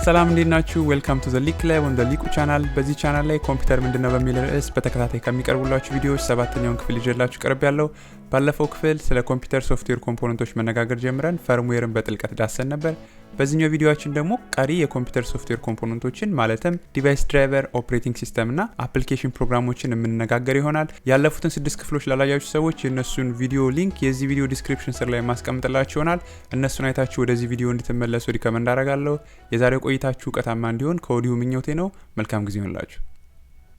ሰላም እንዴት ናችሁ? ዌልካም ቱ ዘ ሊክ ላይ ወን ዘ ሊኩ ቻናል። በዚህ ቻናል ላይ ኮምፒውተር ምንድነው በሚል ርዕስ በተከታታይ ከሚቀርቡላችሁ ቪዲዮዎች ሰባተኛውን ክፍል ይዤላችሁ ቀርብ ያለው። ባለፈው ክፍል ስለ ኮምፒውተር ሶፍትዌር ኮምፖነንቶች መነጋገር ጀምረን ፈርምዌርን በጥልቀት ዳሰን ነበር። በዚህኛው ቪዲዮአችን ደግሞ ቀሪ የኮምፒውተር ሶፍትዌር ኮምፖነንቶችን ማለትም ዲቫይስ ድራይቨር፣ ኦፕሬቲንግ ሲስተም እና አፕሊኬሽን ፕሮግራሞችን የምንነጋገር ይሆናል። ያለፉትን 6 ክፍሎች ላላያችሁ ሰዎች የነሱን ቪዲዮ ሊንክ የዚህ ቪዲዮ ዲስክሪፕሽን ስር ላይ ማስቀምጥላችሁ ይሆናል። እነሱን አይታችሁ ወደዚህ ቪዲዮ እንድትመለሱ ሪከመንድ አደርጋለሁ። የዛሬው ቆይታችሁ ውጤታማ እንዲሆን ከወዲሁ ምኞቴ ነው። መልካም ጊዜ ይሁንላችሁ።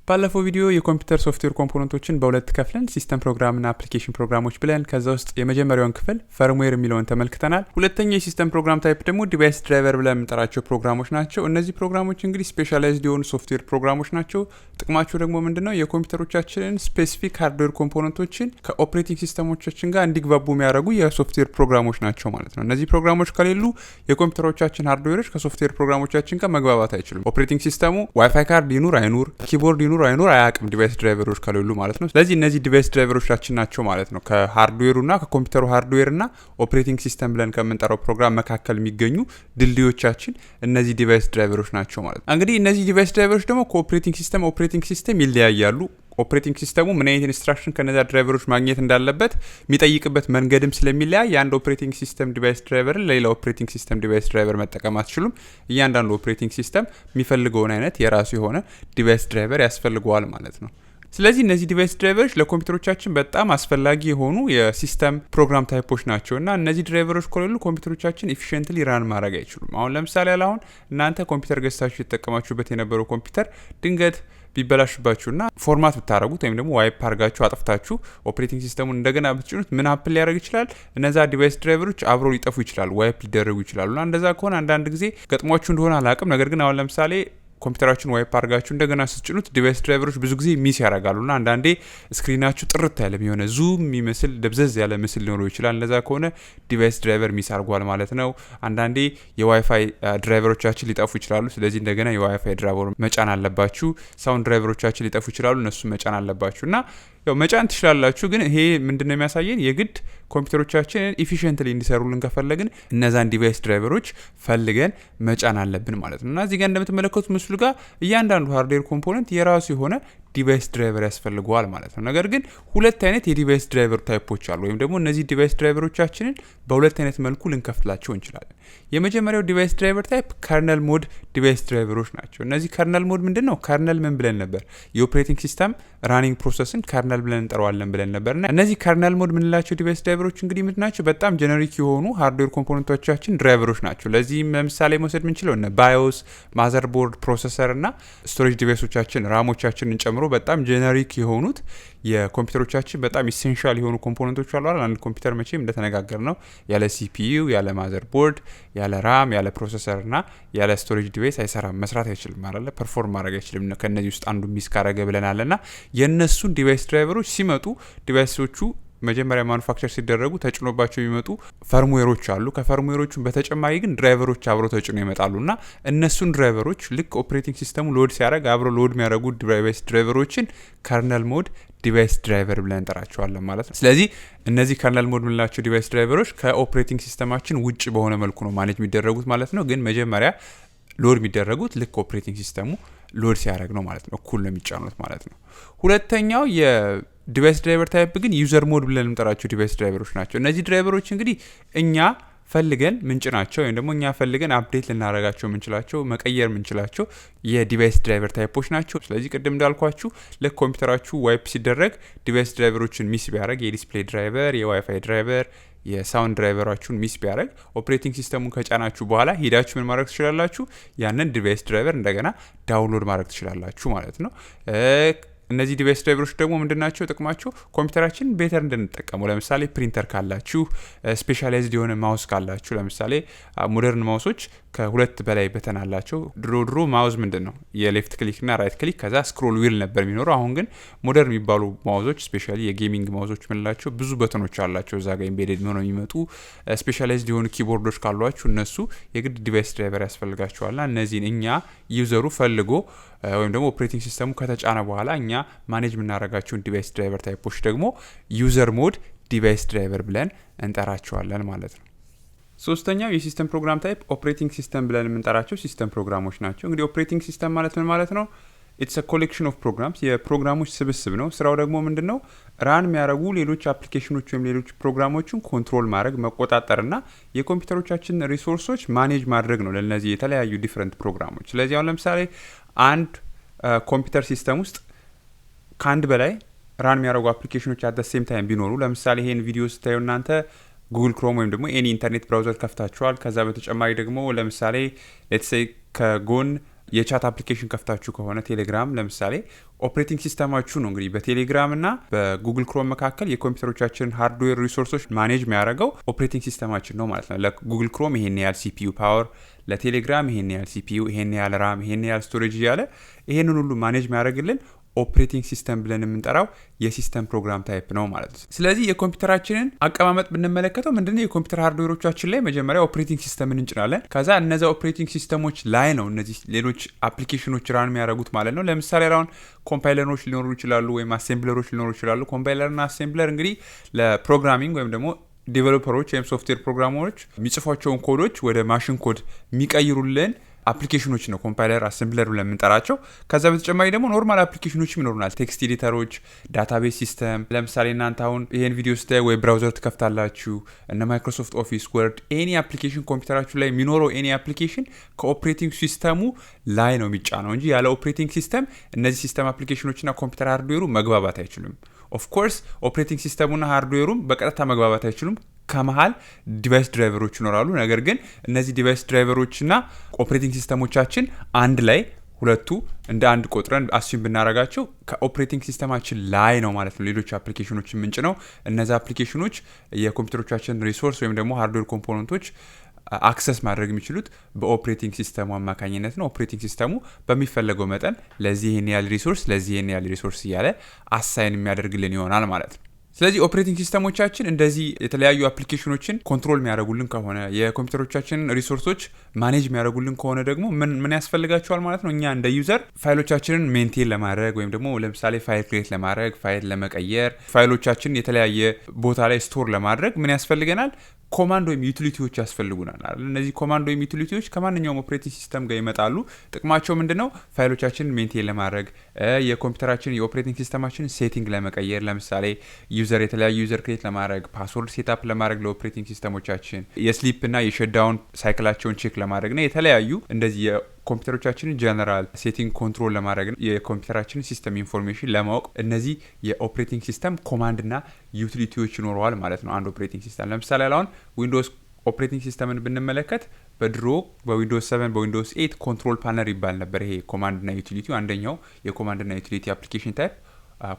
ባለፈው ቪዲዮ የኮምፒውተር ሶፍትዌር ኮምፖነንቶችን በሁለት ከፍለን ሲስተም ፕሮግራምና አፕሊኬሽን ፕሮግራሞች ብለን ከዛ ውስጥ የመጀመሪያውን ክፍል ፈርምዌር የሚለውን ተመልክተናል። ሁለተኛው የሲስተም ፕሮግራም ታይፕ ደግሞ ዲቫይስ ድራይቨር ብለን የምንጠራቸው ፕሮግራሞች ናቸው። እነዚህ ፕሮግራሞች እንግዲህ ስፔሻላይዝድ የሆኑ ሶፍትዌር ፕሮግራሞች ናቸው። ጥቅማቸው ደግሞ ምንድነው? የኮምፒውተሮቻችንን ስፔሲፊክ ሃርድዌር ኮምፖነንቶችን ከኦፕሬቲንግ ሲስተሞቻችን ጋር እንዲግባቡ የሚያደርጉ የሶፍትዌር ፕሮግራሞች ናቸው ማለት ነው። እነዚህ ፕሮግራሞች ከሌሉ የኮምፒውተሮቻችን ሃርድዌሮች ከሶፍትዌር ፕሮግራሞቻችን ጋር መግባባት አይችሉም። ኦፕሬቲንግ ሲስተሙ ዋይፋይ ካርድ ይኑር አይኑር፣ ኪቦርድ ይኑር አይኑር አያቅም ዲቫይስ ድራይቨሮች ከሌሉ ማለት ነው። ስለዚህ እነዚህ ዲቫይስ ድራይቨሮቻችን ናቸው ማለት ነው። ከሃርድዌሩና ከኮምፒውተሩ ሃርድዌርና ኦፕሬቲንግ ሲስተም ብለን ከምንጠራው ፕሮግራም መካከል የሚገኙ ድልድዮቻችን እነዚህ ዲቫይስ ድራይቨሮች ናቸው ማለት ነው። እንግዲህ እነዚህ ዲቫይስ ድራይቨሮች ደግሞ ከኦፕሬቲንግ ሲስተም ይለያያሉ። ኦፕሬቲንግ ሲስተሙ ምን አይነት ኢንስትራክሽን ከነዛ ድራይቨሮች ማግኘት እንዳለበት የሚጠይቅበት መንገድም ስለሚለያይ የአንድ ኦፕሬቲንግ ሲስተም ዲቫይስ ድራይቨርን ለሌላ ኦፕሬቲንግ ሲስተም ዲቫይስ ድራይቨር መጠቀም አትችሉም። እያንዳንዱ ኦፕሬቲንግ ሲስተም የሚፈልገውን አይነት የራሱ የሆነ ዲቫይስ ድራይቨር ያስፈልገዋል ማለት ነው። ስለዚህ እነዚህ ዲቫይስ ድራይቨሮች ለኮምፒውተሮቻችን በጣም አስፈላጊ የሆኑ የሲስተም ፕሮግራም ታይፖች ናቸው እና እነዚህ ድራይቨሮች ከሌሉ ኮምፒውተሮቻችን ኤፊሽንትሊ ራን ማድረግ አይችሉም። አሁን ለምሳሌ አሁን እናንተ ኮምፒውተር ገዝታችሁ የተጠቀማችሁበት የነበረው ኮምፒውተር ድንገት ቢበላሽባችሁና ፎርማት ብታረጉት ወይም ደግሞ ዋይፕ አርጋችሁ አጥፍታችሁ ኦፕሬቲንግ ሲስተሙን እንደገና ብትጭኑት ምን አፕል ሊያደርግ ይችላል? እነዛ ዲቫይስ ድራይቨሮች አብረው ሊጠፉ ይችላሉ፣ ዋይፕ ሊደረጉ ይችላሉና እንደዛ ከሆነ አንዳንድ ጊዜ ገጥሟችሁ እንደሆነ አላቅም፣ ነገር ግን አሁን ለምሳሌ ኮምፒውተራችሁን ዋይፕ አርጋችሁ እንደገና ስትጭኑት ዲቫይስ ድራይቨሮች ብዙ ጊዜ ሚስ ያደርጋሉና አንዳንዴ ስክሪናችሁ ጥርት ያለ የሆነ ዙም የሚመስል ደብዘዝ ያለ ምስል ሊኖረው ይችላል። እንደዛ ከሆነ ዲቫይስ ድራይቨር ሚስ አርጓል ማለት ነው። አንዳንዴ የዋይፋይ ድራይቨሮቻችን ሊጠፉ ይችላሉ። ስለዚህ እንደገና የዋይፋይ ድራይቨር መጫን አለባችሁ። ሳውንድ ድራይቨሮቻችን ሊጠፉ ይችላሉ፣ እነሱ መጫን አለባችሁ እና ያው መጫን ትችላላችሁ። ግን ይሄ ምንድነው የሚያሳየን? የግድ ኮምፒውተሮቻችንን ኢፊሽንትሊ እንዲሰሩልን ከፈለግን እነዛን ዲቫይስ ድራይቨሮች ፈልገን መጫን አለብን ማለት ነው እና እዚህ ጋር እንደምትመለከቱት ምስሉ ጋር እያንዳንዱ ሃርድዌር ኮምፖነንት የራሱ የሆነ ዲቫይስ ድራይቨር ያስፈልገዋል ማለት ነው። ነገር ግን ሁለት አይነት የዲቫይስ ድራይቨር ታይፖች አሉ፣ ወይም ደግሞ እነዚህ ዲቫይስ ድራይቨሮቻችንን በሁለት አይነት መልኩ ልንከፍላቸው እንችላለን። የመጀመሪያው ዲቫይስ ድራይቨር ታይፕ ከርነል ሞድ ዲቫይስ ድራይቨሮች ናቸው። እነዚህ ከርነል ሞድ ምንድነው? ከርነል ምን ብለን ነበር? የኦፕሬቲንግ ሲስተም ራኒንግ ፕሮሰስን ከርነል ብለን እንጠራዋለን ብለን ነበርና እነዚህ ከርነል ሞድ ምንላቸው ዲቫይስ ድራይቨሮች እንግዲህ ምንድናቸው? በጣም ጀነሪክ የሆኑ ሃርድዌር ኮምፖነንቶቻችን ድራይቨሮች ናቸው። ለዚህም ለምሳሌ መውሰድ የምንችለው እነ ባዮስ፣ ማዘርቦርድ፣ ፕሮሰሰር እና ስቶሬጅ ዲቫይሶቻችን ራሞቻችንን ጨምሮ በጣም ጀነሪክ የሆኑት የኮምፒውተሮቻችን በጣም ኢሴንሻል የሆኑ ኮምፖነንቶች አሉ። አንድ ኮምፒውተር መቼም እንደተነጋገር ነው ያለ ሲፒዩ፣ ያለ ማዘርቦርድ፣ ያለ ራም፣ ያለ ፕሮሰሰር እና ያለ ስቶሬጅ ዲቫይስ አይሰራም፣ መስራት አይችልም አይደለ? ፐርፎርም ማድረግ አይችልም። ከነዚህ ውስጥ አንዱ ሚስ ካረገ ብለናልና የነሱን ዲቫይስ ድራይቨሮች ሲመጡ ዲቫይሶቹ መጀመሪያ ማኑፋክቸር ሲደረጉ ተጭኖባቸው የሚመጡ ፈርምዌሮች አሉ። ከፈርምዌሮቹ በተጨማሪ ግን ድራይቨሮች አብረው ተጭኖ ይመጣሉና እነሱን ድራይቨሮች ልክ ኦፕሬቲንግ ሲስተሙ ሎድ ሲያደርግ አብረው ሎድ የሚያደርጉ ዲቫይስ ድራይቨሮችን ከርነል ሞድ ዲቫይስ ድራይቨር ብለን እንጠራቸዋለን ማለት ነው። ስለዚህ እነዚህ ከርነል ሞድ የምንላቸው ዲቫይስ ድራይቨሮች ከኦፕሬቲንግ ሲስተማችን ውጭ በሆነ መልኩ ነው ማኔጅ የሚደረጉት ማለት ነው። ግን መጀመሪያ ሎድ የሚደረጉት ልክ ኦፕሬቲንግ ሲስተሙ ሎድ ሲያደርግ ነው ማለት ነው። እኩል ነው የሚጫኑት ማለት ነው። ሁለተኛው ዲቫይስ ድራይቨር ታይፕ ግን ዩዘር ሞድ ብለን የምንጠራቸው ዲቫይስ ድራይቨሮች ናቸው። እነዚህ ድራይቨሮች እንግዲህ እኛ ፈልገን ምንጭ ናቸው ወይም ደግሞ እኛ ፈልገን አፕዴት ልናደርጋቸው የምንችላቸው መቀየር የምንችላቸው የዲቫይስ ድራይቨር ታይፖች ናቸው። ስለዚህ ቅድም እንዳልኳችሁ ልክ ኮምፒውተራችሁ ዋይፕ ሲደረግ ዲቫይስ ድራይቨሮችን ሚስ ቢያደርግ የዲስፕሌይ ድራይቨር፣ የዋይፋይ ድራይቨር፣ የሳውንድ ድራይቨራችሁን ሚስ ቢያደርግ ኦፕሬቲንግ ሲስተሙን ከጫናችሁ በኋላ ሄዳችሁ ምን ማድረግ ትችላላችሁ? ያንን ዲቫይስ ድራይቨር እንደገና ዳውንሎድ ማድረግ ትችላላችሁ ማለት ነው። እነዚህ ዲቫይስ ድራይቨሮች ደግሞ ምንድናቸው ጥቅማቸው? ኮምፒውተራችን ቤተር እንድንጠቀሙ። ለምሳሌ ፕሪንተር ካላችሁ፣ ስፔሻላይዝድ የሆነ ማውስ ካላችሁ፣ ለምሳሌ ሞደርን ማውሶች ከሁለት በላይ በተን አላቸው። ድሮ ማውዝ ምንድን ነው የሌፍት ክሊክ እና ራይት ክሊክ ከዛ ስክሮል ዊል ነበር የሚኖረው። አሁን ግን ሞደርን የሚባሉ ማውዞች ስፔሻሊ የጌሚንግ ማውዞች ምንላቸው ብዙ በተኖች አላቸው እዛ ጋር ኢምቤድድ ሆነው የሚመጡ። ስፔሻላይዝድ የሆኑ ኪቦርዶች ካሏችሁ እነሱ የግድ ዲቫይስ ድራይቨር ያስፈልጋቸዋልና እነዚህን እኛ ዩዘሩ ፈልጎ ወይም ደግሞ ኦፕሬቲንግ ሲስተሙ ከተጫነ በኋላ እኛ ማኔጅ የምናደርጋቸውን ዲቫይስ ድራይቨር ታይፖች ደግሞ ዩዘር ሞድ ዲቫይስ ድራይቨር ብለን እንጠራቸዋለን ማለት ነው። ሶስተኛው የሲስተም ፕሮግራም ታይፕ ኦፕሬቲንግ ሲስተም ብለን የምንጠራቸው ሲስተም ፕሮግራሞች ናቸው። እንግዲህ ኦፕሬቲንግ ሲስተም ማለት ምን ማለት ነው? ኢትስ አ ኮሌክሽን ኦፍ ፕሮግራምስ የፕሮግራሞች ስብስብ ነው። ስራው ደግሞ ምንድነው? ራን የሚያደርጉ ሌሎች አፕሊኬሽኖች ወይም ሌሎች ፕሮግራሞችን ኮንትሮል ማድረግ መቆጣጠርና የኮምፒውተሮቻችን ሪሶርሶች ማኔጅ ማድረግ ነው ለነዚህ የተለያዩ ዲፈረንት ፕሮግራሞች። ስለዚህ አሁን ለምሳሌ አንድ ኮምፒውተር ሲስተም ውስጥ ከአንድ በላይ ራን የሚያደርጉ አፕሊኬሽኖች አት ሴም ታይም ቢኖሩ ለምሳሌ ይሄን ቪዲዮ ስታዩ እናንተ ጉግል ክሮም ወይም ደግሞ ኤኒ ኢንተርኔት ብራውዘር ከፍታችኋል። ከዛ በተጨማሪ ደግሞ ለምሳሌ ሌትስ ሴይ ከጎን የቻት አፕሊኬሽን ከፍታችሁ ከሆነ ቴሌግራም ለምሳሌ ኦፕሬቲንግ ሲስተማችሁ ነው እንግዲህ በቴሌግራም እና በጉግል ክሮም መካከል የኮምፒውተሮቻችን ሃርድዌር ሪሶርሶች ማኔጅ የሚያደርገው ኦፕሬቲንግ ሲስተማችን ነው ማለት ነው። ለጉግል ክሮም ይሄን ያህል ሲፒዩ ፓወር፣ ለቴሌግራም ይሄን ያህል ሲፒዩ፣ ይሄን ያህል ራም፣ ይሄን ያህል ስቶሬጅ እያለ ይሄንን ሁሉ ማኔጅ የሚያደርግልን ኦፕሬቲንግ ሲስተም ብለን የምንጠራው የሲስተም ፕሮግራም ታይፕ ነው ማለት ነው። ስለዚህ የኮምፒውተራችንን አቀማመጥ ብንመለከተው ምንድነው የኮምፒውተር ሃርድዌሮቻችን ላይ መጀመሪያ ኦፕሬቲንግ ሲስተምን እንጭናለን። ከዛ እነዛ ኦፕሬቲንግ ሲስተሞች ላይ ነው እነዚህ ሌሎች አፕሊኬሽኖች ራን የሚያደርጉት ማለት ነው። ለምሳሌ አሁን ኮምፓይለሮች ሊኖሩ ይችላሉ ወይም አሴምብለሮች ሊኖሩ ይችላሉ። ኮምፓይለርና አሴምብለር እንግዲህ ለፕሮግራሚንግ ወይም ደግሞ ዴቨሎፐሮች ወይም ሶፍትዌር ፕሮግራመሮች የሚጽፏቸውን ኮዶች ወደ ማሽን ኮድ የሚቀይሩልን አፕሊኬሽኖች ነው ኮምፓይለር አሴምብለር ብለን የምንጠራቸው። ከዛ በተጨማሪ ደግሞ ኖርማል አፕሊኬሽኖችም ይኖሩናል። ቴክስት ኤዲተሮች፣ ዳታቤዝ ሲስተም። ለምሳሌ እናንተ አሁን ይሄን ቪዲዮ ስታይ ወይ ብራውዘር ትከፍታላችሁ እነ ማይክሮሶፍት ኦፊስ፣ ወርድ፣ ኤኒ አፕሊኬሽን ኮምፒውተራችሁ ላይ የሚኖረው ኤኒ አፕሊኬሽን ከኦፕሬቲንግ ሲስተሙ ላይ ነው የሚጫነው እንጂ ያለ ኦፕሬቲንግ ሲስተም እነዚህ ሲስተም አፕሊኬሽኖችና ኮምፒውተር ሃርድዌሩ መግባባት አይችሉም። ኦፍኮርስ ኦፕሬቲንግ ሲስተሙና ሃርድዌሩም በቀጥታ መግባባት አይችሉም። ከመሃል ዲቫይስ ድራይቨሮች ይኖራሉ። ነገር ግን እነዚህ ዲቫይስ ድራይቨሮችና ኦፕሬቲንግ ሲስተሞቻችን አንድ ላይ ሁለቱ እንደ አንድ ቆጥረን አስዩም ብናረጋቸው ከኦፕሬቲንግ ሲስተማችን ላይ ነው ማለት ነው ሌሎች አፕሊኬሽኖች ምንጭ ነው። እነዚህ አፕሊኬሽኖች የኮምፒውተሮቻችን ሪሶርስ ወይም ደግሞ ሃርድዌር ኮምፖነንቶች አክሰስ ማድረግ የሚችሉት በኦፕሬቲንግ ሲስተሙ አማካኝነት ነው። ኦፕሬቲንግ ሲስተሙ በሚፈለገው መጠን ለዚህ ይሄን ያህል ሪሶርስ ለዚህ ይሄን ያህል ሪሶርስ እያለ አሳይን የሚያደርግልን ይሆናል ማለት ነው። ስለዚህ ኦፕሬቲንግ ሲስተሞቻችን እንደዚህ የተለያዩ አፕሊኬሽኖችን ኮንትሮል የሚያደርጉልን ከሆነ የኮምፒውተሮቻችን ሪሶርሶች ማኔጅ የሚያደርጉልን ከሆነ ደግሞ ምን ያስፈልጋቸዋል ማለት ነው? እኛ እንደ ዩዘር ፋይሎቻችንን ሜንቴን ለማድረግ ወይም ደግሞ ለምሳሌ ፋይል ክሬት ለማድረግ፣ ፋይል ለመቀየር፣ ፋይሎቻችን የተለያየ ቦታ ላይ ስቶር ለማድረግ ምን ያስፈልገናል? ኮማንድ ወይም ዩቲሊቲዎች ያስፈልጉናል አይደል? እነዚህ ኮማንድ ወይም ዩቲሊቲዎች ከማንኛውም ኦፕሬቲንግ ሲስተም ጋር ይመጣሉ። ጥቅማቸው ምንድነው? ፋይሎቻችንን ሜንቴን ለማድረግ፣ የኮምፒውተራችን የኦፕሬቲንግ ሲስተማችንን ሴቲንግ ለመቀየር፣ ለምሳሌ ዩዘር የተለያዩ ዩዘር ክሬት ለማድረግ፣ ፓስወርድ ሴትአፕ ለማድረግ ለኦፕሬቲንግ ሲስተሞቻችን፣ የስሊፕ እና የሸትዳውን ሳይክላቸውን ቼክ ለማድረግ እና የተለያዩ እንደዚህ ኮምፒውተሮቻችንን ጀነራል ሴቲንግ ኮንትሮል ለማድረግ የኮምፒውተራችንን ሲስተም ኢንፎርሜሽን ለማወቅ እነዚህ የኦፕሬቲንግ ሲስተም ኮማንድ እና ዩቲሊቲዎች ይኖረዋል ማለት ነው። አንድ ኦፕሬቲንግ ሲስተም ለምሳሌ አሁን ዊንዶውስ ኦፕሬቲንግ ሲስተምን ብንመለከት በድሮ በዊንዶውስ 7 በዊንዶውስ 8 ኮንትሮል ፓነል ይባል ነበር። ይሄ ኮማንድ እና ዩቲሊቲ አንደኛው የኮማንድ እና ዩቲሊቲ አፕሊኬሽን ታይፕ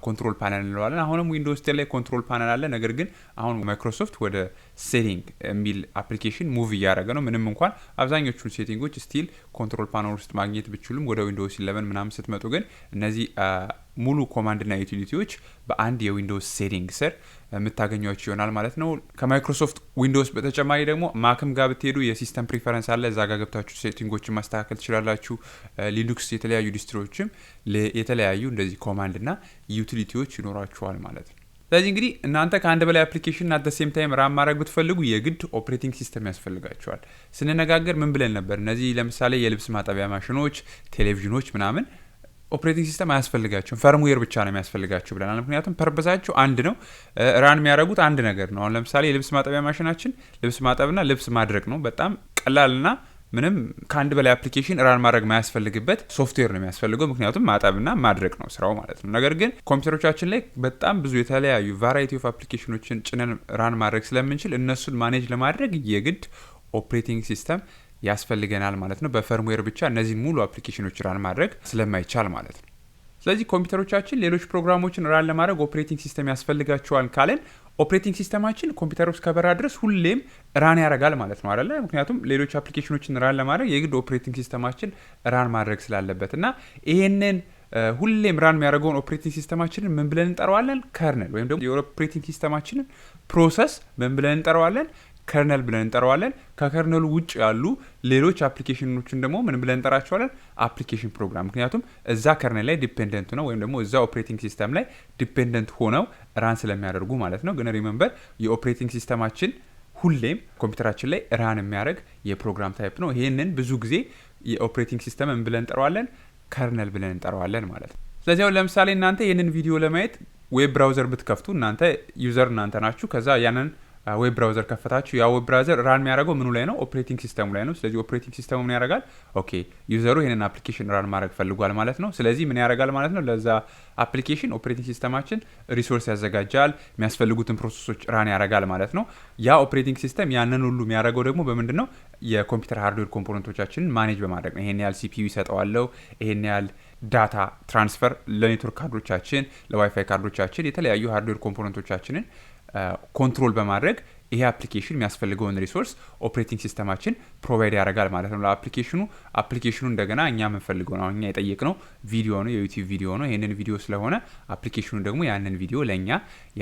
ኮንትሮል ፓነል እንለዋለን። አሁንም ዊንዶውስ 10 ላይ ኮንትሮል ፓነል አለ። ነገር ግን አሁን ማይክሮሶፍት ወደ ሴቲንግ የሚል አፕሊኬሽን ሙቭ እያደረገ ነው። ምንም እንኳን አብዛኞቹን ሴቲንጎች ስቲል ኮንትሮል ፓነል ውስጥ ማግኘት ብችሉም ወደ ዊንዶውስ 11 ምናምን ስትመጡ ግን እነዚህ ሙሉ ኮማንድ እና ዩቲሊቲዎች በአንድ የዊንዶውስ ሴቲንግ ስር የምታገኟቸው ይሆናል ማለት ነው። ከማይክሮሶፍት ዊንዶውስ በተጨማሪ ደግሞ ማክም ጋር ብትሄዱ የሲስተም ፕሪፈረንስ አለ። እዛ ጋር ገብታችሁ ሴቲንጎችን ማስተካከል ትችላላችሁ። ሊኑክስ የተለያዩ ዲስትሪዎችም የተለያዩ እንደዚህ ኮማንድ እና ዩቲሊቲዎች ይኖራችኋል ማለት ነው። ስለዚህ እንግዲህ እናንተ ከአንድ በላይ አፕሊኬሽን አት ዘ ሴም ታይም ራን ማድረግ ብትፈልጉ የግድ ኦፕሬቲንግ ሲስተም ያስፈልጋቸዋል። ስንነጋገር ምን ብለን ነበር? እነዚህ ለምሳሌ የልብስ ማጠቢያ ማሽኖች፣ ቴሌቪዥኖች ምናምን ኦፕሬቲንግ ሲስተም አያስፈልጋቸውም፣ ፈርምዌር ብቻ ነው የሚያስፈልጋቸው ብለናል። ምክንያቱም ፐርፐዛቸው አንድ ነው፣ ራን የሚያደርጉት አንድ ነገር ነው። አሁን ለምሳሌ የልብስ ማጠቢያ ማሽናችን ልብስ ማጠብና ልብስ ማድረቅ ነው። በጣም ቀላልና ምንም ከአንድ በላይ አፕሊኬሽን ራን ማድረግ ማያስፈልግበት ሶፍትዌር ነው የሚያስፈልገው፣ ምክንያቱም ማጠብና ማድረቅ ነው ስራው ማለት ነው። ነገር ግን ኮምፒውተሮቻችን ላይ በጣም ብዙ የተለያዩ ቫራይቲ ኦፍ አፕሊኬሽኖችን ጭነን ራን ማድረግ ስለምንችል እነሱን ማኔጅ ለማድረግ የግድ ኦፕሬቲንግ ሲስተም ያስፈልገናል ማለት ነው። በፈርምዌር ብቻ እነዚህን ሙሉ አፕሊኬሽኖች ራን ማድረግ ስለማይቻል ማለት ነው። ስለዚህ ኮምፒውተሮቻችን ሌሎች ፕሮግራሞችን ራን ለማድረግ ኦፕሬቲንግ ሲስተም ያስፈልጋቸዋል ካለን ኦፕሬቲንግ ሲስተማችን ኮምፒውተር ውስጥ ከበራ ድረስ ሁሌም ራን ያደርጋል ማለት ነው አይደለ? ምክንያቱም ሌሎች አፕሊኬሽኖችን ራን ለማድረግ የግድ ኦፕሬቲንግ ሲስተማችን ራን ማድረግ ስላለበት እና ይሄንን ሁሌም ራን የሚያደርገውን ኦፕሬቲንግ ሲስተማችንን ምን ብለን እንጠራዋለን? ከርነል ወይም ደግሞ የኦፕሬቲንግ ሲስተማችንን ፕሮሰስ ምን ብለን እንጠራዋለን? ከርነል ብለን እንጠራዋለን። ከከርነሉ ውጭ ያሉ ሌሎች አፕሊኬሽኖችን ደግሞ ምን ብለን እንጠራቸዋለን? አፕሊኬሽን ፕሮግራም። ምክንያቱም እዛ ከርነል ላይ ዲፔንደንት ነው ወይም ደግሞ እዛ ኦፕሬቲንግ ሲስተም ላይ ዲፔንደንት ሆነው ራን ስለሚያደርጉ ማለት ነው። ግን ሪመምበር የኦፕሬቲንግ ሲስተማችን ሁሌም ኮምፒውተራችን ላይ ራን የሚያደርግ የፕሮግራም ታይፕ ነው። ይህንን ብዙ ጊዜ የኦፕሬቲንግ ሲስተም ምን ብለን እንጠራዋለን? ከርነል ብለን እንጠራዋለን ማለት ነው። ስለዚህ አሁን ለምሳሌ እናንተ ይህንን ቪዲዮ ለማየት ዌብ ብራውዘር ብትከፍቱ እናንተ ዩዘር እናንተ ናችሁ። ከዛ ያንን ዌብ ብራውዘር ከፈታችሁ ያ ዌብ ብራውዘር ራን የሚያደርገው ምኑ ላይ ነው? ኦፕሬቲንግ ሲስተሙ ላይ ነው። ስለዚህ ኦፕሬቲንግ ሲስተሙ ምን ያደርጋል? ኦኬ ዩዘሩ ይሄንን አፕሊኬሽን ራን ማድረግ ፈልጓል ማለት ነው። ስለዚህ ምን ያደርጋል ማለት ነው? ለዛ አፕሊኬሽን ኦፕሬቲንግ ሲስተማችን ሪሶርስ ያዘጋጃል፣ የሚያስፈልጉትን ፕሮሰሶች ራን ያደርጋል ማለት ነው። ያ ኦፕሬቲንግ ሲስተም ያንን ሁሉ የሚያደርገው ደግሞ በምንድን ነው? የኮምፒውተር ሃርድዌር ኮምፖነንቶቻችንን ማኔጅ በማድረግ ነው። ይሄን ያህል ሲፒዩ ይሰጠዋለው፣ ይሄን ያህል ዳታ ትራንስፈር ለኔትወርክ ካርዶቻችን፣ ለዋይፋይ ካርዶቻችን፣ የተለያዩ ሃርድዌር ኮምፖነንቶቻችንን ኮንትሮል በማድረግ ይሄ አፕሊኬሽን የሚያስፈልገውን ሪሶርስ ኦፕሬቲንግ ሲስተማችን ፕሮቫይድ ያደርጋል ማለት ነው ለአፕሊኬሽኑ እንደገና እኛ የምንፈልገው ነው። እኛ የጠየቅነው ቪዲዮ ነው፣ የዩቲዩብ ቪዲዮ ነው። ይህንን ቪዲዮ ስለሆነ አፕሊኬሽኑ ደግሞ ያንን ቪዲዮ ለእኛ